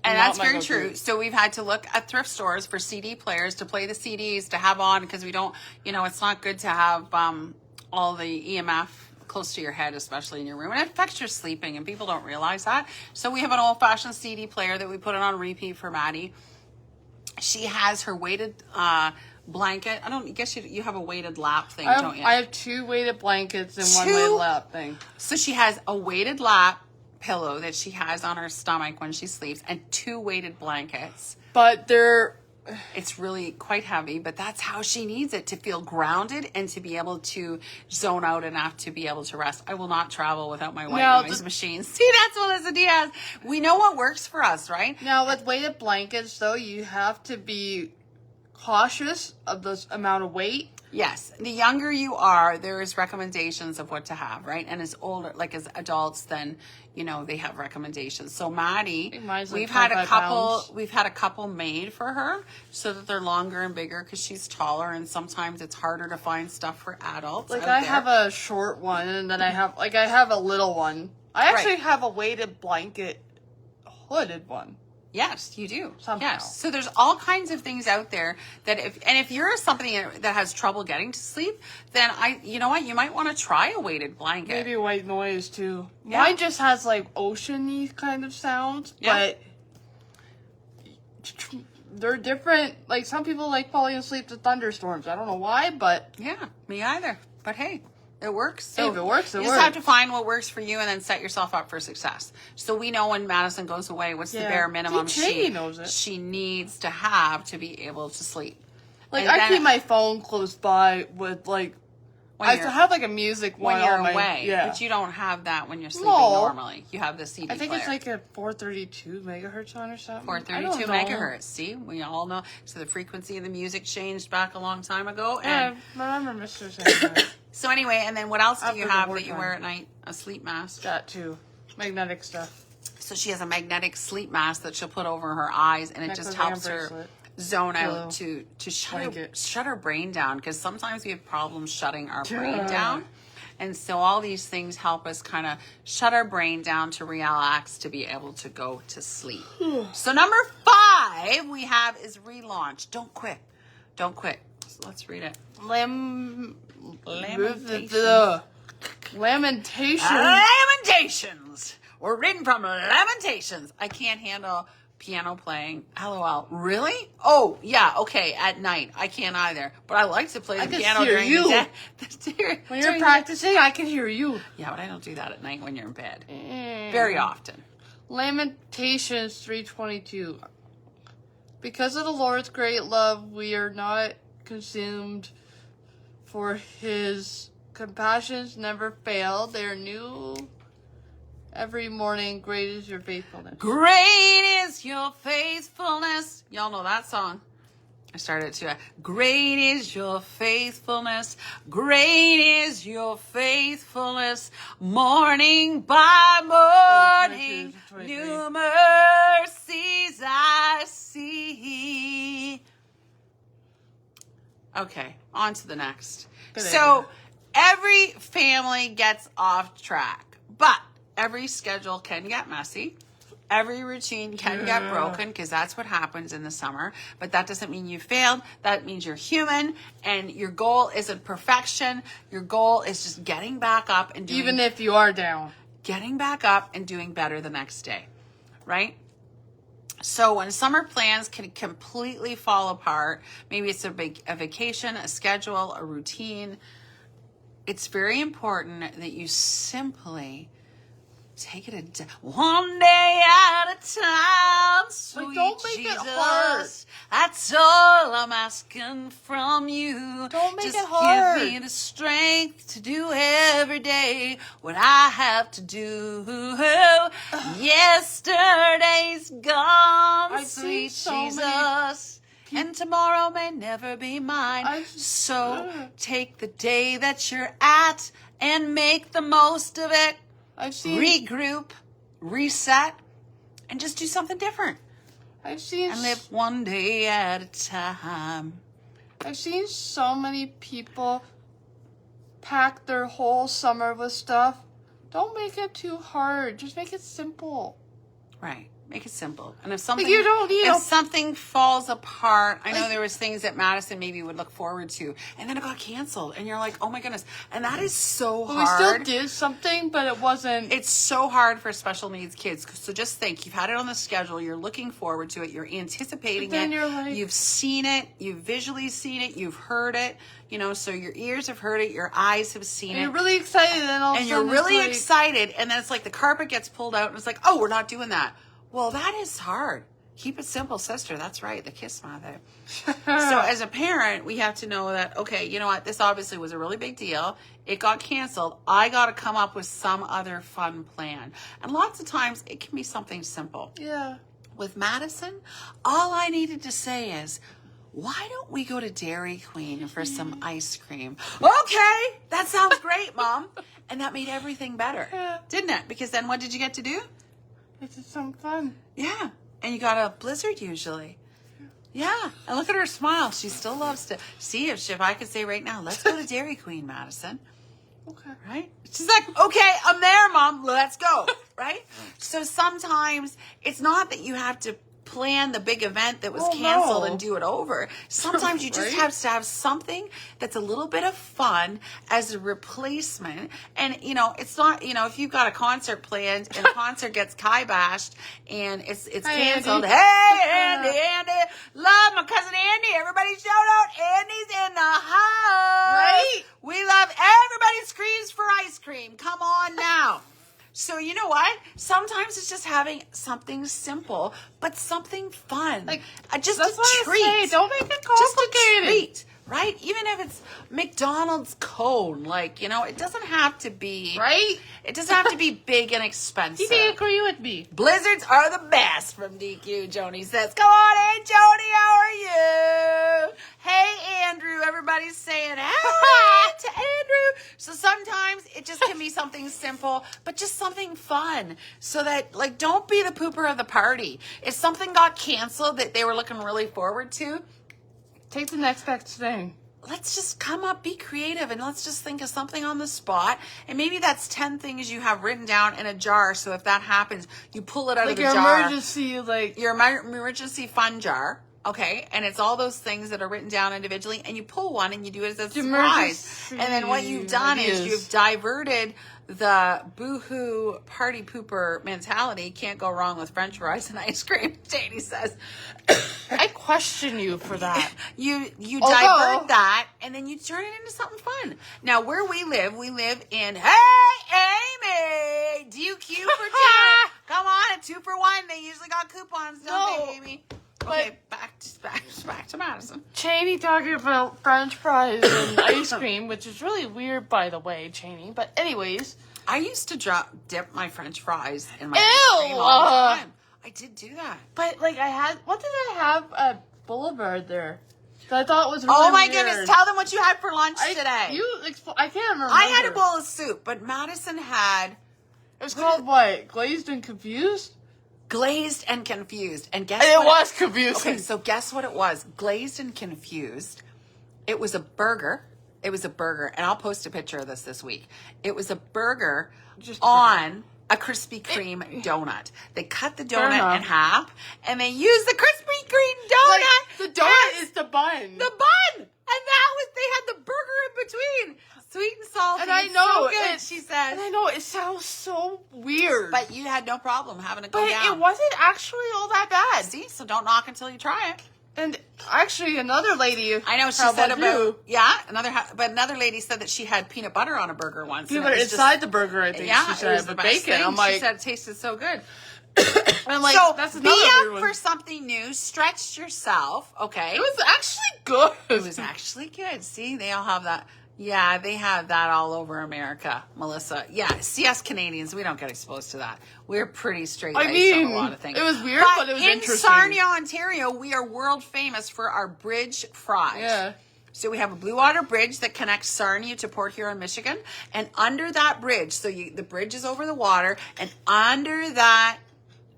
And that's very true. So we've had to look at thrift stores for CD players to play the CDs to have on, because we don't, it's not good to have all the EMF close to your head, especially in your room. And it affects your sleeping, and people don't realize that. So we have an old-fashioned CD player that we put it on repeat for Maddie. She has her weighted blanket. I guess you have a weighted lap thing, don't you? I have 2 weighted blankets and 1 weighted lap thing. So she has a weighted lap pillow that she has on her stomach when she sleeps, and 2 weighted blankets. But it's really quite heavy, but that's how she needs it, to feel grounded and to be able to zone out enough to be able to rest. I will not travel without my white noise machine. See, that's Melissa Diaz. We know what works for us, right? Now, with weighted blankets, though, you have to be cautious of the amount of weight. Yes. The younger you are, there is recommendations of what to have, right? And as older, as adults, then, they have recommendations. So Maddie, we've had a couple made for her so that they're longer and bigger, because she's taller, and sometimes it's harder to find stuff for adults. I have a short one, and then I have a little one. I actually have a weighted blanket hooded one. Yes, you do. Somehow. Yes. So there's all kinds of things out there that if you're somebody that has trouble getting to sleep, then you might want to try a weighted blanket. Maybe white noise too. Yeah. Mine just has ocean-y kind of sounds, but they're different. Some people like falling asleep to thunderstorms. I don't know why, but yeah, me either. But hey, it works. So if it works, you just have to find what works for you and then set yourself up for success. So we know when Madison goes away, what's the bare minimum she needs to have to be able to sleep. I keep my phone close by with I have a music one when you're on away, yeah. But you don't have that when you're sleeping normally. You have the CD I think player. It's a 432 megahertz on or something. 432 megahertz. See, we all know. So the frequency of the music changed back a long time ago. And I remember Mr. saying that. So anyway, and then what else do you have that you wear at night? A sleep mask? That too. Magnetic stuff. So she has a magnetic sleep mask that she'll put over her eyes, and it just helps her zone out to shut her brain down, because sometimes we have problems shutting our brain down. And so all these things help us kind of shut our brain down to relax, to be able to go to sleep. So number 5 we have is relaunch. Don't quit. Don't quit. So let's read it. Lamentations. We're reading from Lamentations. I can't handle piano playing. LOL. Really? Oh, yeah. Okay. At night. I can't either. But I like to play the piano during the day. When you're practicing, I can hear you. Yeah, but I don't do that at night when you're in bed. Very often. Lamentations 3:22. Because of the Lord's great love, we are not consumed, for his compassions never fail. They are new every morning. Great is your faithfulness. Great is your faithfulness. Y'all know that song. I started to. Great is your faithfulness. Great is your faithfulness. Morning by morning, new mercies I see. Okay, on to the next. So every family gets off track, but every schedule can get messy. Every routine can get broken because that's what happens in the summer. But that doesn't mean you failed. That means you're human, and your goal isn't perfection. Your goal is just getting back up and doing, even if you are down, getting back up and doing better the next day, right? So when summer plans can completely fall apart, maybe it's a vacation, a schedule, a routine, it's very important that you simply take it one day at a time, sweet don't make Jesus. it hard. That's all I'm asking from you. Don't make Just it hard. give me the strength to do every day what I have to do. Yesterday's gone, I've sweet seen so Jesus. many And tomorrow may never be mine. So take the day that you're at and make the most of it. I've seen Regroup, reset, and just do something different. I've seen And live one day at a time. I've seen so many people pack their whole summer with stuff. Don't make it too hard. Just make it simple. Right. Make it simple. And if something, you don't need if a- something falls apart, I know there was things that Madison maybe would look forward to, and then it got canceled, and you're like, oh my goodness. And that is so But hard. we still did something, but it wasn't. It's so hard for special needs kids. So just think, you've had it on the schedule, you're looking forward to it, you're anticipating But then it, you're like- you've seen it, you've visually seen it, you've heard it, so your ears have heard it, your eyes have seen and it. you're really excited, and all of a And you're sudden really it's like, excited, and then it's like the carpet gets pulled out, and it's like, oh, we're not doing that. Well, that is hard. Keep it simple, sister. That's right, the kiss mother. So as a parent, we have to know that, okay, you know what? This obviously was a really big deal. It got canceled. I got to come up with some other fun plan. And lots of times, it can be something simple. Yeah. With Madison, all I needed to say is, why don't we go to Dairy Queen for some ice cream? Okay, that sounds great, Mom. And that made everything better, didn't it? Because then what did you get to do? It's just some fun. Yeah. And you got a Blizzard usually. Yeah. And look at her smile. She still loves to see if I could say right now, let's go to Dairy Queen, Madison. Okay. Right? She's like, okay, I'm there, Mom. Let's go. Right? So sometimes it's not that you have to plan the big event that was canceled and do it over. Sometimes you just Right? have to have something that's a little bit of fun as a replacement. And, it's not, if you've got a concert planned and the concert gets kiboshed and it's canceled. Andy. Hey, Andy. Love my cousin Andy. Everybody shout out. Andy's in the house. Right? We love everybody screams for ice cream. Come on now. So you know what? Sometimes it's just having something simple, but something fun. Like, just that's a what treat. I say. Don't make it Just a complicated. treat, right? Even if it's McDonald's cone, it doesn't have to be Right? It doesn't have to be big and expensive. You agree with me. Blizzards are the best from DQ. Joni says, come on, hey, Joni, how are you? Hey, Andrew. Everybody's saying, hey, to Andrew. So sometimes it just can be something simple, but just something fun. So that, don't be the pooper of the party. If something got canceled that they were looking really forward to, Take the next best thing. let's just come up, be creative, and let's just think of something on the spot. And maybe that's 10 things you have written down in a jar. So if that happens, you pull it out of the Your jar. emergency, Your emergency fund jar. Okay. And it's all those things that are written down individually. And you pull one and you do it as a surprise. Emergency And then what you've done is ideas. you've diverted the boohoo party pooper mentality. Can't go wrong with French fries and ice cream, Janie says. I question you for that. You Although- divert that, and then you turn it into something fun. Now, where we live in, hey, Amy, DQ for two. Come on, a 2 for 1. They usually got coupons, don't they, Amy? Okay, back to Madison. Cheney talking about French fries and ice cream, which is really weird, by the way, Cheney. But anyways, I used to dip my French fries in my Ew! ice cream all the time. I did do that. but what did I have at Boulevard there? That I thought was really Oh my weird. goodness! Tell them what you had for lunch today. I can't remember. I had a bowl of soup, but Madison had It was called what? Glazed and Confused? glazed and confused. And guess It what? was confusing. Okay, so guess what it was? Glazed and confused. It was a burger. And I'll post a picture of this week. It was a burger Just a on a Krispy Kreme donut. They cut the Fair donut enough. in half, and they use the Krispy Kreme donut. Like, the donut as is the bun. the bun, and that was they had the burger in between, sweet and salty. And I It's know, so good. it- She said, And I know it sounds so weird. but you had no problem having it go But down. it wasn't actually all that bad. See, so don't knock until you try it. And actually, another lady. I know she How said about about you? yeah, but another lady said that she had peanut butter on a burger once. Peanut and it butter was inside the burger, I think yeah, she it said. was the But best bacon, thing. I'm like, she said it tasted so good. I'm like, So that's be another weird up one. for something new. Stretch yourself, okay? It was actually good. It was actually good. See, they all have that. Yeah, they have that all over America, Melissa. Yeah, see us Canadians, we don't get exposed to that. We're pretty straight laced on a lot of things. it was weird, but it was in interesting. Sarnia, Ontario, we are world famous for our bridge fries. Yeah. So we have a blue water bridge that connects Sarnia to Port Huron, Michigan, and under that bridge, so the bridge is over the water, and under that,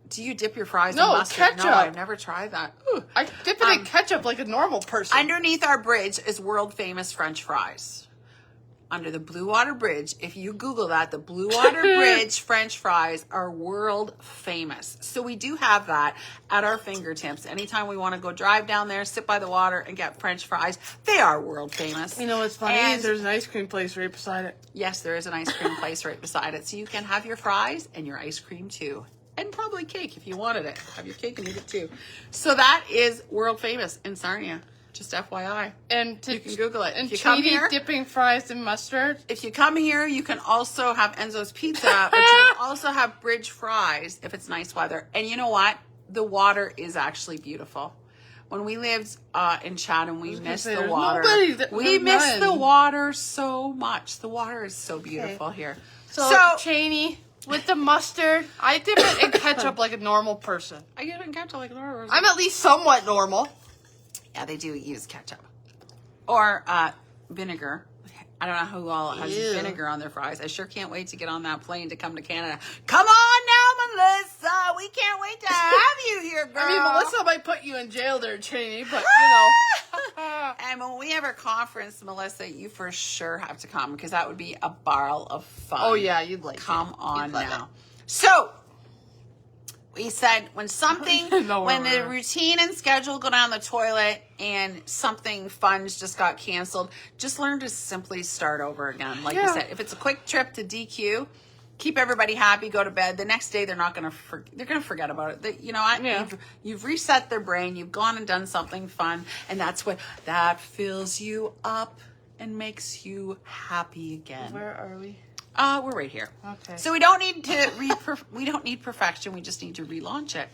do you dip your fries in No, mustard? ketchup. No, I've never tried that. Ooh. I dip it in ketchup like a normal person. Underneath our bridge is world famous French fries. Under the Blue Water Bridge, if you Google that, the Blue Water Bridge French fries are world famous. So we do have that at our fingertips. Anytime we want to go drive down there, sit by the water, and get French fries, they are world famous. You know what's funny And- is there's an ice cream place right beside it. Yes, there is an ice cream place right beside it. So you can have your fries and your ice cream too. And probably cake if you wanted it. Have your cake and eat it too. So that is world famous in Sarnia. Just FYI. And You can Google it. And If you come Cheney here- dipping fries in mustard. If you come here, you can also have Enzo's Pizza, but you can also have Bridge Fries if it's nice weather. And you know what? The water is actually beautiful. When we lived in Chatham, we missed say, the there's water. nobody that- We there's miss the none. water so much. The water is so beautiful here. So, Cheney with the mustard, I dip it in ketchup like a normal person. I get it in ketchup like normal. I'm at least somewhat normal. Yeah, they do use ketchup. Or vinegar. I don't know who all has Ew. vinegar on their fries. I sure can't wait to get on that plane to come to Canada. Come on now, Melissa. We can't wait to have you here, girl. I mean, Melissa might put you in jail there, Cheney, but you know. And when we have our conference, Melissa, you for sure have to come because that would be a barrel of fun. Oh, yeah, you'd like Come it. on You'd love now. So, we said when something, No, when the we're- routine and schedule go down the toilet and something fun just got canceled, just learn to simply start over again. Like you Yeah. said, if it's a quick trip to DQ, keep everybody happy, go to bed. The next day, they're not going to, they're going to forget about it. You know what? Yeah. You've reset their brain. You've gone and done something fun. And that fills you up and makes you happy again. Where are we? We're right here. Okay. So we don't need to we don't need perfection. We just need to relaunch it.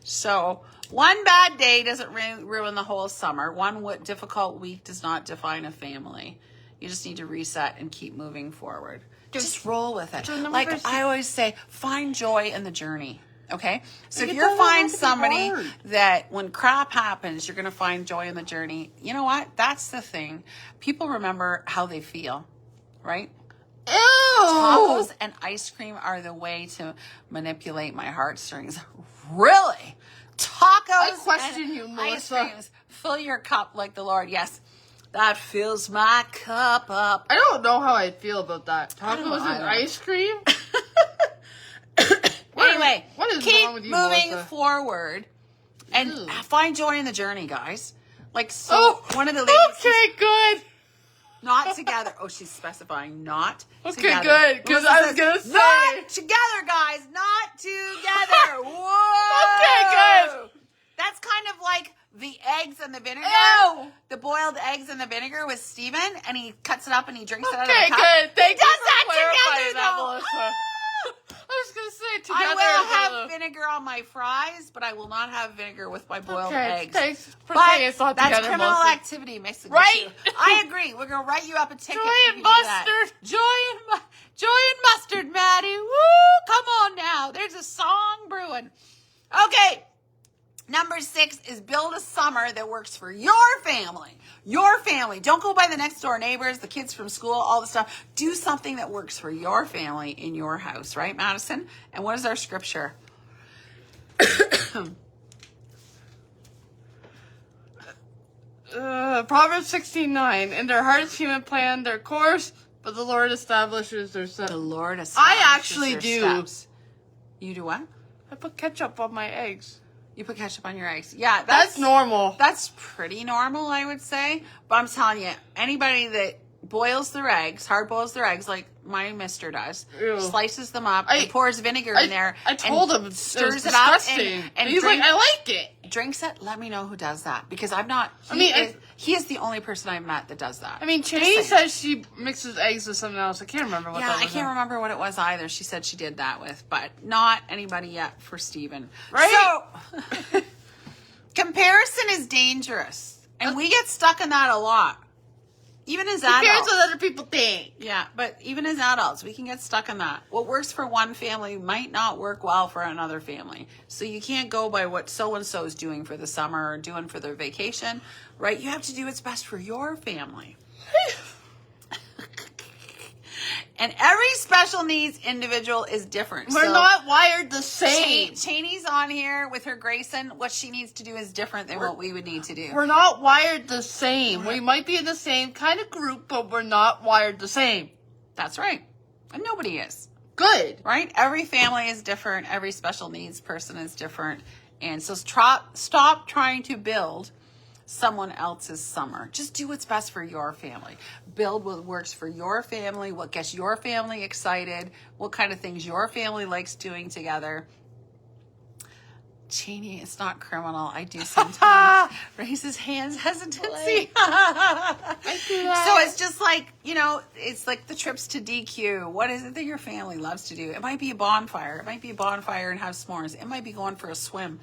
So one bad day doesn't ruin the whole summer. One difficult week does not define a family. You just need to reset and keep moving forward. Just roll with it. Like I always say, find joy in the journey. Okay? So if It you doesn't find have to be somebody hard. that when crap happens, you're going to find joy in the journey. You know what? That's the thing. People remember how they feel, right? Ew! Tacos and ice cream are the way to manipulate my heartstrings. Really? Tacos I question and you, ice Melissa. creams. Fill your cup like the Lord. Yes, that fills my cup up. I don't know how I feel about that. don't know Tacos and either. ice cream? Anyway, what is keep wrong with you, moving Melissa? forward and Ew. find joy in the journey, guys. Like, so Oh, one of the ladies okay, good. not together. Oh, she's specifying not Okay, together. good, 'cause Melissa I was says, gonna say- not together, guys. Not together. Whoa. Okay, good. That's kind of like the eggs and the vinegar. Ew. The boiled eggs and the vinegar with Steven, and he cuts it up and he drinks it out of Okay, the cup. good. Thank He you does for that clarifying together, that, though. Melissa. I was gonna say together. I will have though. vinegar on my fries, but I will not have vinegar with my boiled Okay, eggs. thanks for But saying it's not that's together, criminal Melissa. activity, mixing Right? the two. I agree. We're gonna write you up a ticket. Joy if and you do that. mustard. Joy and mustard, Maddie. Woo! Come on now. There's a song brewing. Okay. Number 6 is build a summer that works for your family. Your family. Don't go by the next door neighbors, the kids from school, all the stuff. Do something that works for your family in your house, right, Madison? And what is our scripture? Proverbs 16:9. In their hearts human plan their course, but the Lord establishes their steps. The Lord establishes I actually their do. steps. You do what? I put ketchup on my eggs. You put ketchup on your eggs. Yeah, That's normal. That's pretty normal, I would say. But I'm telling you, anybody that boils their eggs, hard boils their eggs like my mister does, Ew. slices them up and pours vinegar in there. I told him stirs it it up disgusting. and he's like, I like it. Drinks it. Let me know who does that because I'm not. He is the only person I've met that does that. I mean, Cheney says she mixes eggs with something else. I can't remember what that was. Yeah, I can't remember what it was either. She said she did that with, but not anybody yet for Steven. Right? So, comparison is dangerous. And we get stuck in that a lot. Even as adults. Compares what other people think. Yeah, but even as adults, we can get stuck in that. What works for one family might not work well for another family. So you can't go by what so-and-so is doing for the summer or doing for their vacation, right? You have to do what's best for your family. And every special needs individual is different. We're not wired the same. Cheney's on here with her Grayson. What she needs to do is different than what we would need to do. We're not wired the same. We might be in the same kind of group, but we're not wired the same. That's right. And nobody is. Good. Right? Every family is different. Every special needs person is different. And so stop trying to build someone else's summer. Just do what's best for your family. Build what works for your family, what gets your family excited, what kind of things your family likes doing together. Cheney, it's not criminal. I do sometimes raise his hands hesitancy. So it's just like, it's like the trips to DQ. What is it that your family loves to do? It might be a bonfire. It might be a bonfire and have s'mores. It might be going for a swim.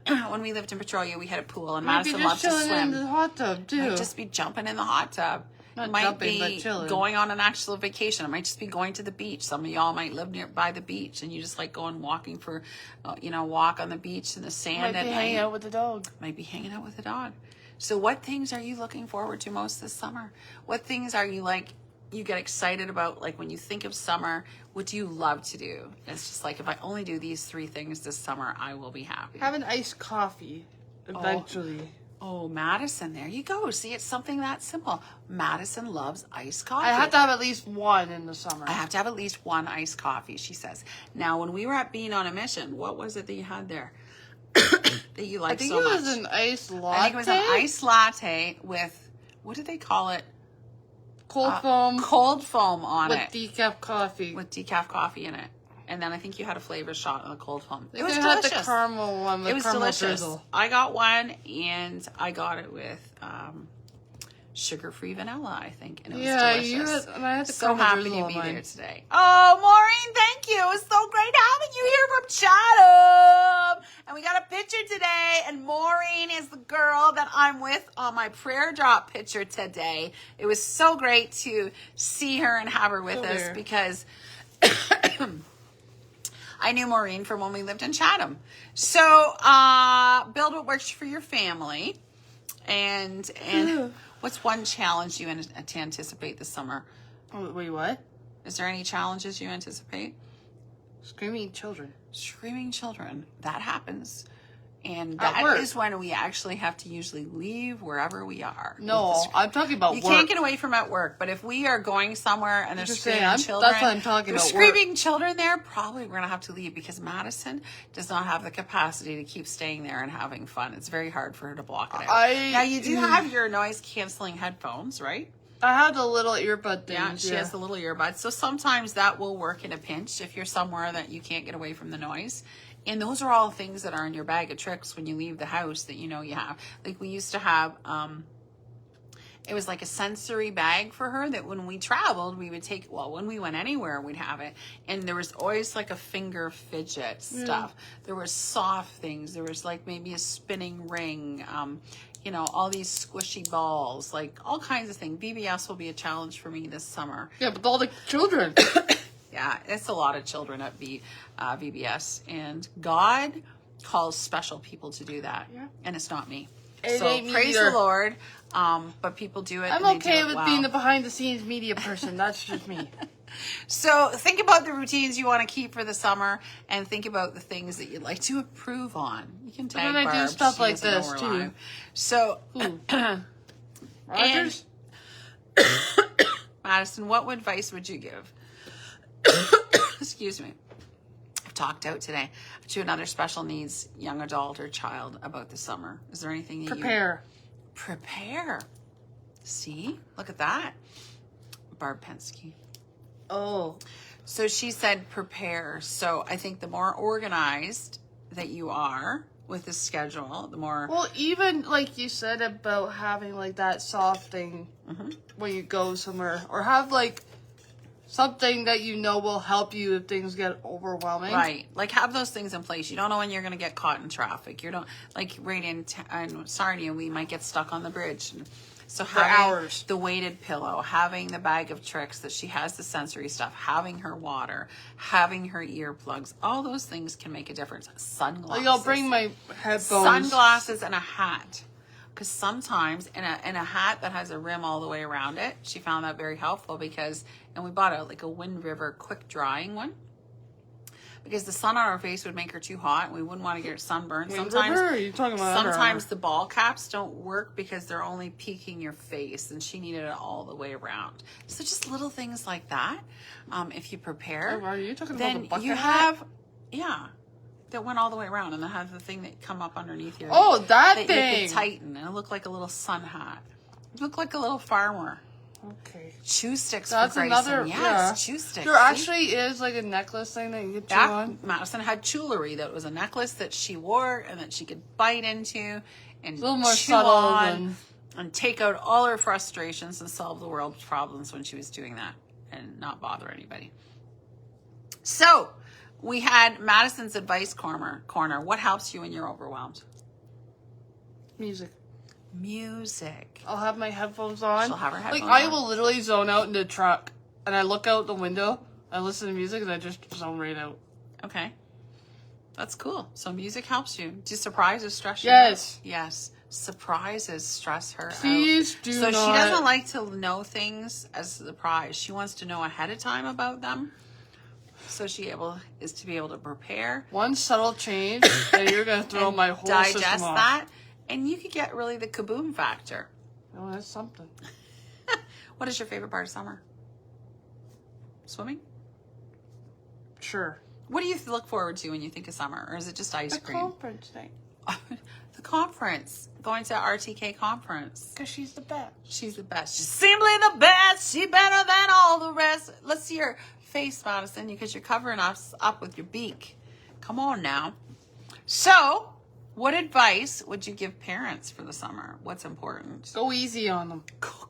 When we lived in Petrolia, we had a pool and Madison loved to swim. In the hot tub too. It might just be jumping in the hot tub. Not it might jumping, be but chilling. going on an actual vacation. It might just be going to the beach. Some of y'all might live by the beach and you just like going walking for, walk on the beach in the sand. Might be hanging out with the dog. Might be hanging out with the dog. So what things are you looking forward to most this summer? What things are you you get excited about? Like when you think of summer, what do you love to do? It's just like, if I only do these 3 things this summer, I will be happy. Have an iced coffee eventually. Oh, Madison, there you go. See, it's something that simple. Madison loves iced coffee. I have to have at least one in the summer. I have to have at least one iced coffee, she says. Now, when we were at Being on a Mission, what was it that you had there that you liked so much? I think it was an iced latte. I think it was an iced latte with, what do they call it? Cold foam. Cold foam on it. With decaf coffee. With decaf coffee in it. And then I think you had a flavor shot on the cold foam. It was delicious. delicious. The caramel one. It was delicious. Drizzle. I got one, and I got it with sugar-free vanilla, I think, and it was delicious. And I had the so happy to be mine. there today. Oh, Maureen, thank you. It was so great having you here from Chatham. And we got a picture today, and Maureen is the girl that I'm with on my prayer drop picture today. It was so great to see her and have her with us because I knew Maureen from when we lived in Chatham. So, build what works for your family. And what's one challenge you anticipate this summer? Wait, what? Is there any challenges you anticipate? Screaming children. Screaming children. That happens. And that is when we actually have to usually leave wherever we are. No, I'm talking about You work. can't get away from at work. But if we are going somewhere and there's screaming children, that's what I'm talking about. Screaming children there, probably we're going to have to leave because Madison does not have the capacity to keep staying there and having fun. It's very hard for her to block it out. Now, you do have your noise-canceling headphones, right? I have the little earbud things. Yeah, she has the little earbuds. So sometimes that will work in a pinch if you're somewhere that you can't get away from the noise. And those are all things that are in your bag of tricks when you leave the house that you know you have. Like we used to have, it was like a sensory bag for her that when we traveled, we would take, when we went anywhere, we'd have it. And there was always like a finger fidget stuff. There were soft things. There was like maybe a spinning ring, all these squishy balls, like all kinds of things. VBS will be a challenge for me this summer. Yeah, but all the children. Yeah, it's a lot of children at VBS. And God calls special people to do that. Yeah. And it's not me. So praise the Lord. But people do it. I'm okay with being the behind-the-scenes media person. That's just me. So think about the routines you want to keep for the summer and think about the things that you'd like to improve on. You can tag Barb. I do stuff like this, too. Live. So, Rogers? Madison, what advice would you give? Excuse me. talked out today to another special needs young adult or child about the summer? Is there anything that prepare? See, look at that. Barb Penske. Oh. So she said prepare. So I think the more organized that you are with the schedule, the more... Well, even like you said about having like that soft thing when you go somewhere, or have like something that you know will help you if things get overwhelming. Right. Like have those things in place. You don't know when you're going to get caught in traffic. You don't, like right in Sarnia, we might get stuck on the bridge. So for hours. The weighted pillow, having the bag of tricks that she has, the sensory stuff, having her water, having her earplugs, all those things can make a difference. Sunglasses. Like I'll bring my headphones. Sunglasses and a hat. Because sometimes in a hat that has a rim all the way around it, she found that very helpful because, and we bought like a Wind River quick drying one. Because the sun on our face would make her too hot and we wouldn't want to get sunburned. Sometimes the ball caps don't work because they're only peeking your face and she needed it all the way around. So just little things like that. If you prepare, are you talking then about the bucket you hat? have, yeah, that went all the way around and that has the thing that come up underneath your that you thing. could tighten and it looked like a little sun hat. It looked like a little farmer. Okay. Chew sticks. That's for Grayson. another. Yes, chew sticks. There actually is like a necklace thing that you could chew on. Madison had jewelry that was a necklace that she wore and that she could bite into and a little more chew subtle on and take out all her frustrations and solve the world's problems when she was doing that and not bother anybody. So we had Madison's advice corner. What helps you when you're overwhelmed? Music. I'll have my headphones on. She'll have her headphones I on. will literally zone out in the truck and I look out the window, I listen to music and I just zone right out. Okay. That's cool. So music helps you. Do surprises stress you Yes. out? Yes. Surprises stress her Please out. do So not. she doesn't like to know things as a surprise. She wants to know ahead of time about them. So she is to be able to prepare. One subtle change and you're going to throw my whole system digest off. that. And you could get really the kaboom factor. Oh, that's something. What is your favorite part of summer? Swimming? Sure. What do you look forward to when you think of summer? Or is it just ice cream? Conference thing. The conference. Going to RTK conference. Because she's the best. She's the best. She's simply the best. She's better than all the rest. Let's see your face, Madison, because you're covering us up with your beak. Come on now. So, what advice would you give parents for the summer? What's important? Go easy on them.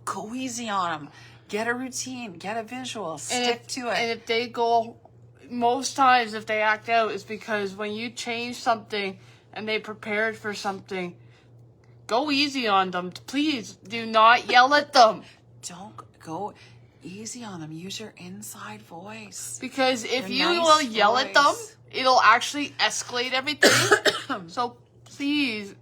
Go easy on them. Get a routine. Get a visual. Stick to it. And if they go, most times if they act out, it's because when you change something and they prepared for something, go easy on them. Please do not yell at them. Don't go easy on them. Use your inside voice. Because if Your you nice will yell at them, voice. it'll actually escalate everything. So please,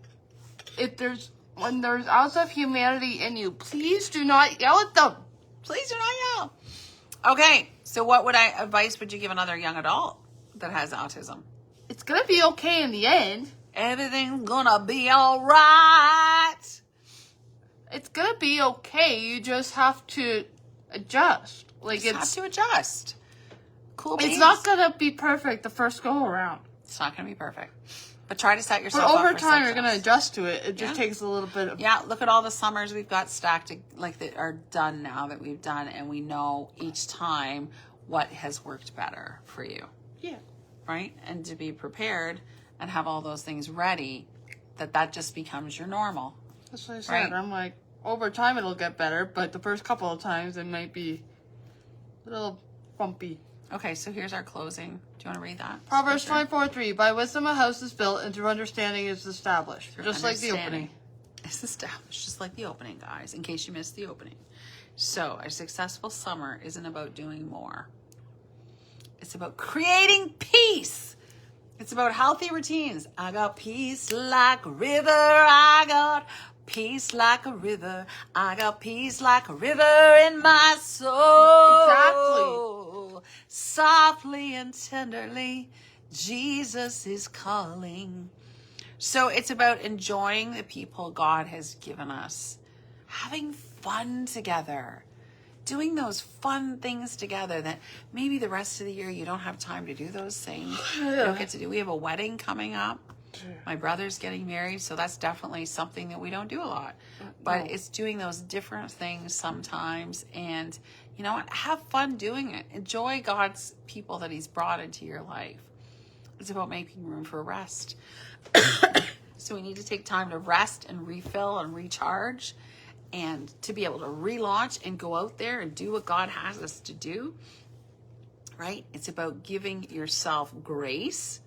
when there's ounce of humanity in you, please do not yell at them. Please do not yell. Okay, so what advice would you give another young adult that has autism? It's gonna be okay in the end. Everything's gonna be all right. It's gonna be okay. You just have to adjust. Like Just have to adjust. Cool beans. It's not gonna be perfect the first go around. It's not gonna be perfect. But try to set But yourself up over for time, you're success. gonna adjust to it. It just takes a little bit of. Yeah, look at all the summers we've got stacked, like that are done now that we've done, and we know each time what has worked better for you. Yeah. Right? And to be prepared and have all those things ready, that just becomes your normal. That's what I said. Right. I'm like, over time it'll get better, but the first couple of times it might be a little bumpy. Okay, so here's our closing. Do you want to read that? Proverbs Scripture? 24:3. By wisdom a house is built, and through understanding is established. Through Just like the understanding. opening. It's established, just like the opening, guys, in case you missed the opening. So, a successful summer isn't about doing more. It's about creating peace. It's about healthy routines. I got peace like a river. I got peace like a river. I got peace like a river in my soul. Exactly. Softly and tenderly, Jesus is calling. So it's about enjoying the people God has given us, having fun together, doing those fun things together that maybe the rest of the year you don't have time to do those things. You don't get to do. We have a wedding coming up. My brother's getting married, so that's definitely something that we don't do a lot. But it's doing those different things sometimes, and you know what? Have fun doing it. Enjoy God's people that he's brought into your life. It's about making room for rest. So we need to take time to rest and refill and recharge, and to be able to relaunch and go out there and do what God has us to do. Right? It's about giving yourself grace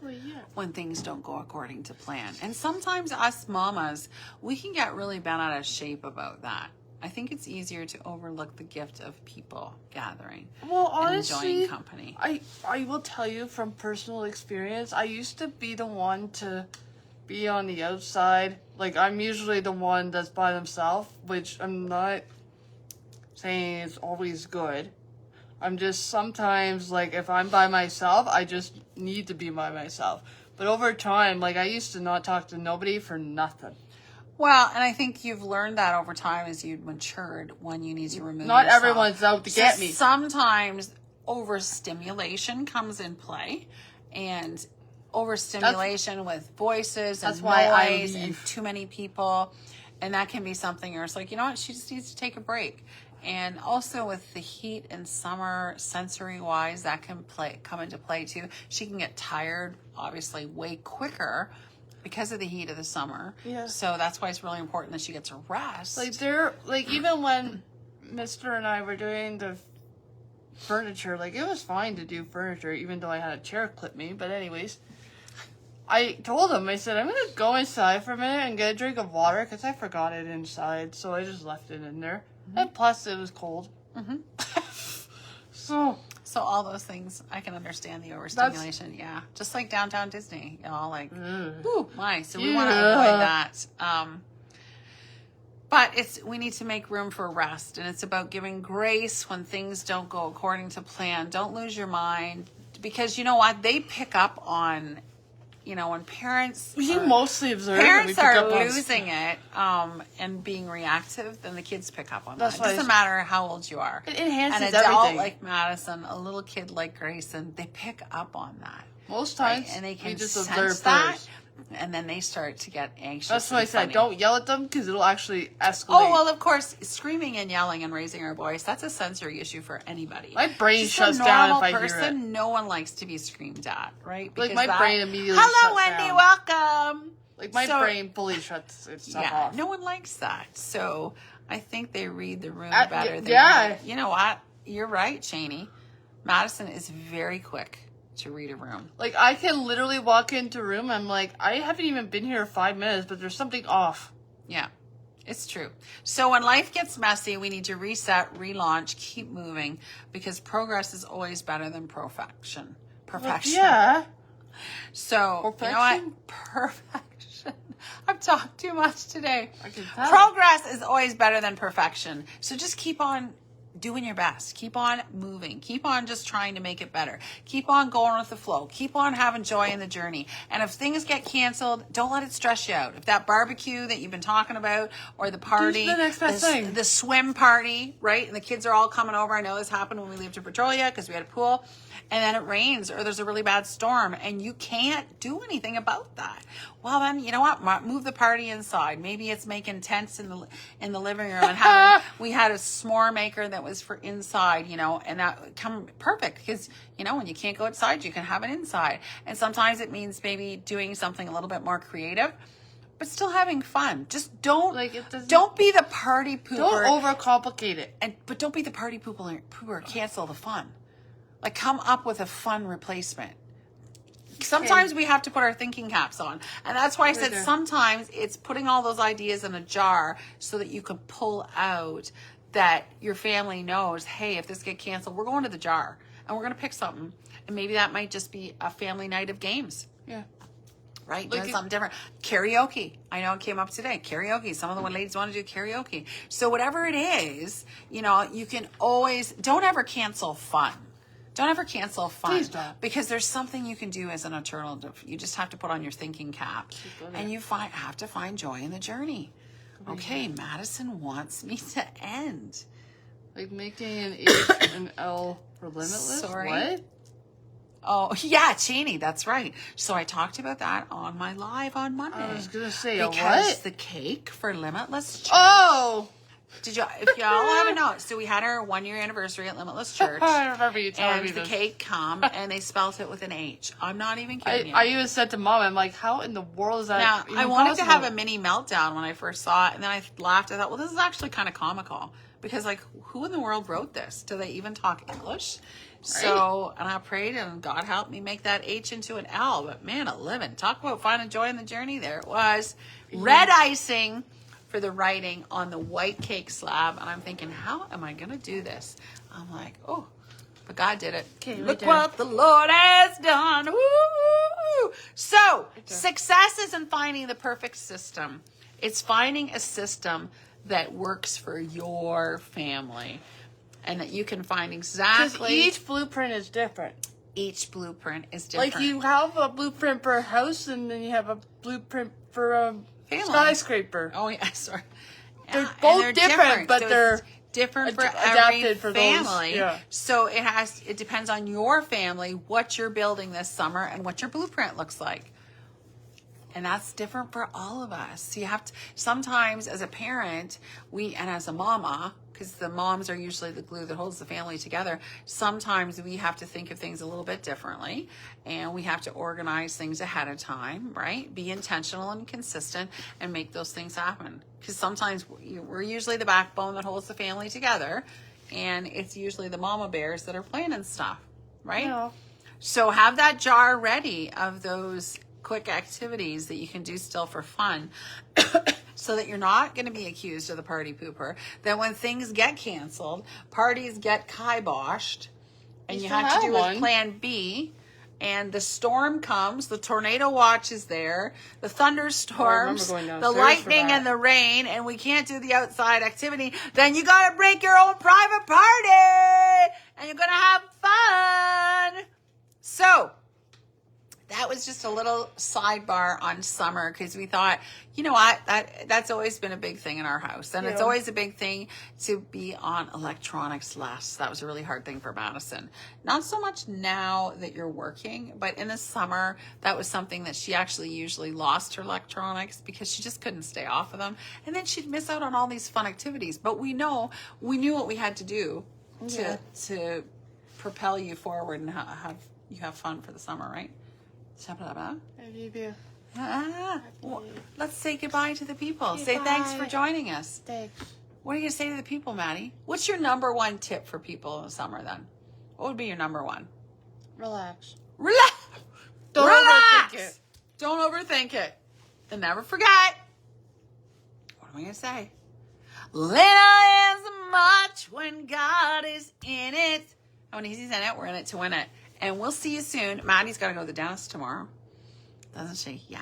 when things don't go according to plan. And sometimes us mamas, we can get really bent out of shape about that. I think it's easier to overlook the gift of people gathering. Well, and honestly, enjoying company. I will tell you from personal experience, I used to be the one to be on the outside. Like, I'm usually the one that's by themselves, which I'm not saying is always good. I'm just sometimes, like, if I'm by myself, I just need to be by myself. But over time, like, I used to not talk to nobody for nothing. Well, and I think you've learned that over time as you've matured when you need to remove Not yourself. everyone's out to get me. Sometimes overstimulation comes in play, and overstimulation with voices and noise and too many people, and that can be something where it's like, you know what, she just needs to take a break. And also with the heat in summer, sensory-wise, that can come into play too. She can get tired, obviously, way quicker because of the heat of the summer. Yeah. So that's why it's really important that she gets a rest. Like even when Mr. and I were doing the furniture, like, it was fine to do furniture, even though I had a chair clip me. But anyways, I told him, I said, I'm going to go inside for a minute and get a drink of water, because I forgot it inside. So I just left it in there. Mm-hmm. And plus, it was cold. Mm-hmm. So all those things, I can understand the overstimulation. Yeah. Just like downtown Disney. You know, like, ooh, my. So we want to avoid that. But we need to make room for rest. And it's about giving grace when things don't go according to plan. Don't lose your mind. Because you know what? They pick up on, you know, when parents mostly observe. Parents are losing it and being reactive, then the kids pick up on that. It doesn't matter how old you are. It enhances an adult everything. Like Madison, a little kid like Grayson, they pick up on that. Most times, right? And they can we just sense observe that, first. And then they start to get anxious. That's why I said, funny. don't yell at them, because it'll actually escalate. Oh, well, of course, screaming and yelling and raising our voice, that's a sensory issue for anybody. My brain just shuts down if I person, hear it. No one likes to be screamed at, right? Because like, my brain immediately hello, shuts Wendy, down. welcome. Like, my brain fully shuts itself off. No one likes that. So I think they read the room better than you know what? You're right, Cheney. Madison is very quick to read a room. Like, I can literally walk into a room, I'm like, I haven't even been here 5 minutes, but there's something off. Yeah, it's true. So when life gets messy, we need to reset, relaunch, keep moving, because progress is always better than perfection. Yeah. So, you know what? Perfection. I've talked too much today. I can tell. Progress is always better than perfection. So just keep on doing your best. Keep on moving. Keep on just trying to make it better. Keep on going with the flow. Keep on having joy in the journey. And if things get canceled, don't let it stress you out. If that barbecue that you've been talking about, or the party, the next best thing. The swim party, right? And the kids are all coming over. I know this happened when we lived in Petrolia because we had a pool. And then it rains or there's a really bad storm and you can't do anything about that. Well, then, you know what? Move the party inside. Maybe it's making tents in the living room. And we had a s'more maker that was for inside, you know, and that come perfect because, you know, when you can't go outside, you can have it inside. And sometimes it means maybe doing something a little bit more creative, but still having fun. Just don't be the party pooper. Don't overcomplicate it. But don't be the party pooper. Cancel the fun. Like, come up with a fun replacement. Sometimes we have to put our thinking caps on. And that's why I said sometimes it's putting all those ideas in a jar so that you can pull out that your family knows, hey, if this gets canceled, we're going to the jar and we're going to pick something. And maybe that might just be a family night of games. Yeah. Right? Doing something different. Karaoke. I know it came up today. Karaoke. Some of the ladies want to do karaoke. So whatever it is, you know, you can always, don't ever cancel fun. Don't ever cancel fun. Please don't. Because there's something you can do as an alternative. You just have to put on your thinking cap. And you have to find joy in the journey. Okay, Madison wants me to end. Like making an H and L for limitless? Sorry. What? Oh, yeah, Cheney, that's right. So I talked about that on my live on Monday. I was going to say, because what? the cake for Limitless Church. Oh! If y'all haven't known, so we had our 1 year anniversary at Limitless Church. I remember you telling me and the this. cake come, and they spelt it with an H. I'm not even kidding you. I even said to Mom, I'm like, how in the world is that Now, even I wanted to possible? have a mini meltdown when I first saw it, and then I laughed. I thought, well, this is actually kind of comical. Because, like, who in the world wrote this? Do they even talk English? So, and I prayed, and God helped me make that H into an L. But, man, a living. Talk about finding joy in the journey. There it was. Red icing for the writing on the white cake slab. And I'm thinking, how am I going to do this? I'm like, oh, but God did it. Okay, right Look there. what the Lord has done. Woo! So, success isn't finding the perfect system. It's finding a system that works for your family and that you can find Because exactly. each blueprint is different. Each blueprint is different. Like you have a blueprint for a house, and then you have a blueprint for a Family. skyscraper. Oh yeah, sorry. They're Yeah, both and different, but So they're it's different for adapted every for those, family. yeah. So it depends on your family, what you're building this summer, and what your blueprint looks like. And that's different for all of us. You have to, sometimes as a parent, and as a mama, because the moms are usually the glue that holds the family together, sometimes we have to think of things a little bit differently, and we have to organize things ahead of time, right? Be intentional and consistent and make those things happen. Because sometimes we're usually the backbone that holds the family together, and it's usually the mama bears that are planning stuff, right? Yeah. So have that jar ready of those quick activities that you can do still for fun so that you're not going to be accused of the party pooper. That when things get canceled, parties get kiboshed, and you have to do a plan B, and the storm comes, the tornado watch is there, the thunderstorms, going the downstairs lightning for that. and the rain, and we can't do the outside activity, then you got to break your own private party, and you're going to have fun. So, that was just a little sidebar on summer because we thought, you know what, that's always been a big thing in our house. And it's always a big thing to be on electronics less. That was a really hard thing for Madison. Not so much now that you're working, but in the summer, that was something that she actually usually lost her electronics because she just couldn't stay off of them. And then she'd miss out on all these fun activities. But we knew what we had to do to propel you forward and have fun for the summer, right? Well, let's say goodbye to the people. Say thanks for joining us. Thanks. What are you going to say to the people, Maddie? What's your number one tip for people in the summer then? What would be your number one? Relax. Relax. Don't Relax. overthink it. Don't overthink it. And never forget. What am I going to say? Little is much when God is in it. And when He's in it, we're in it to win it. And we'll see you soon. Maddie's got to go to the dentist tomorrow. Doesn't she? Yeah.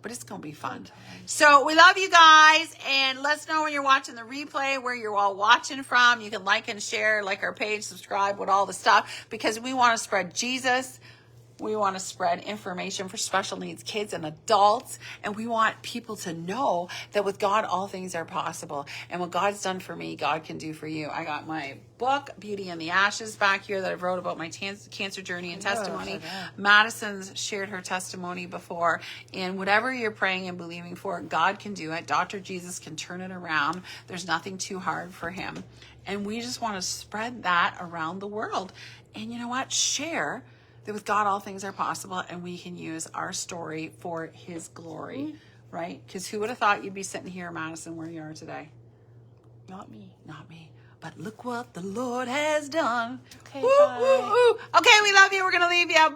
But it's going to be fun. So we love you guys. And let us know when you're watching the replay, where you're all watching from. You can like and share, like our page, subscribe, with all the stuff. Because we want to spread Jesus. We want to spread information for special needs kids and adults. And we want people to know that with God, all things are possible. And what God's done for me, God can do for you. I got my book, Beauty in the Ashes, back here that I've wrote about my cancer journey and testimony. Madison's shared her testimony before. And whatever you're praying and believing for, God can do it. Dr. Jesus can turn it around. There's nothing too hard for Him. And we just want to spread that around the world. And you know what? Share that with God, all things are possible, and we can use our story for His glory, right? Because who would have thought you'd be sitting here in Madison where you are today? Not me. Not me. But look what the Lord has done. Okay, Woo, bye. woo, woo. Okay, we love you. We're going to leave you.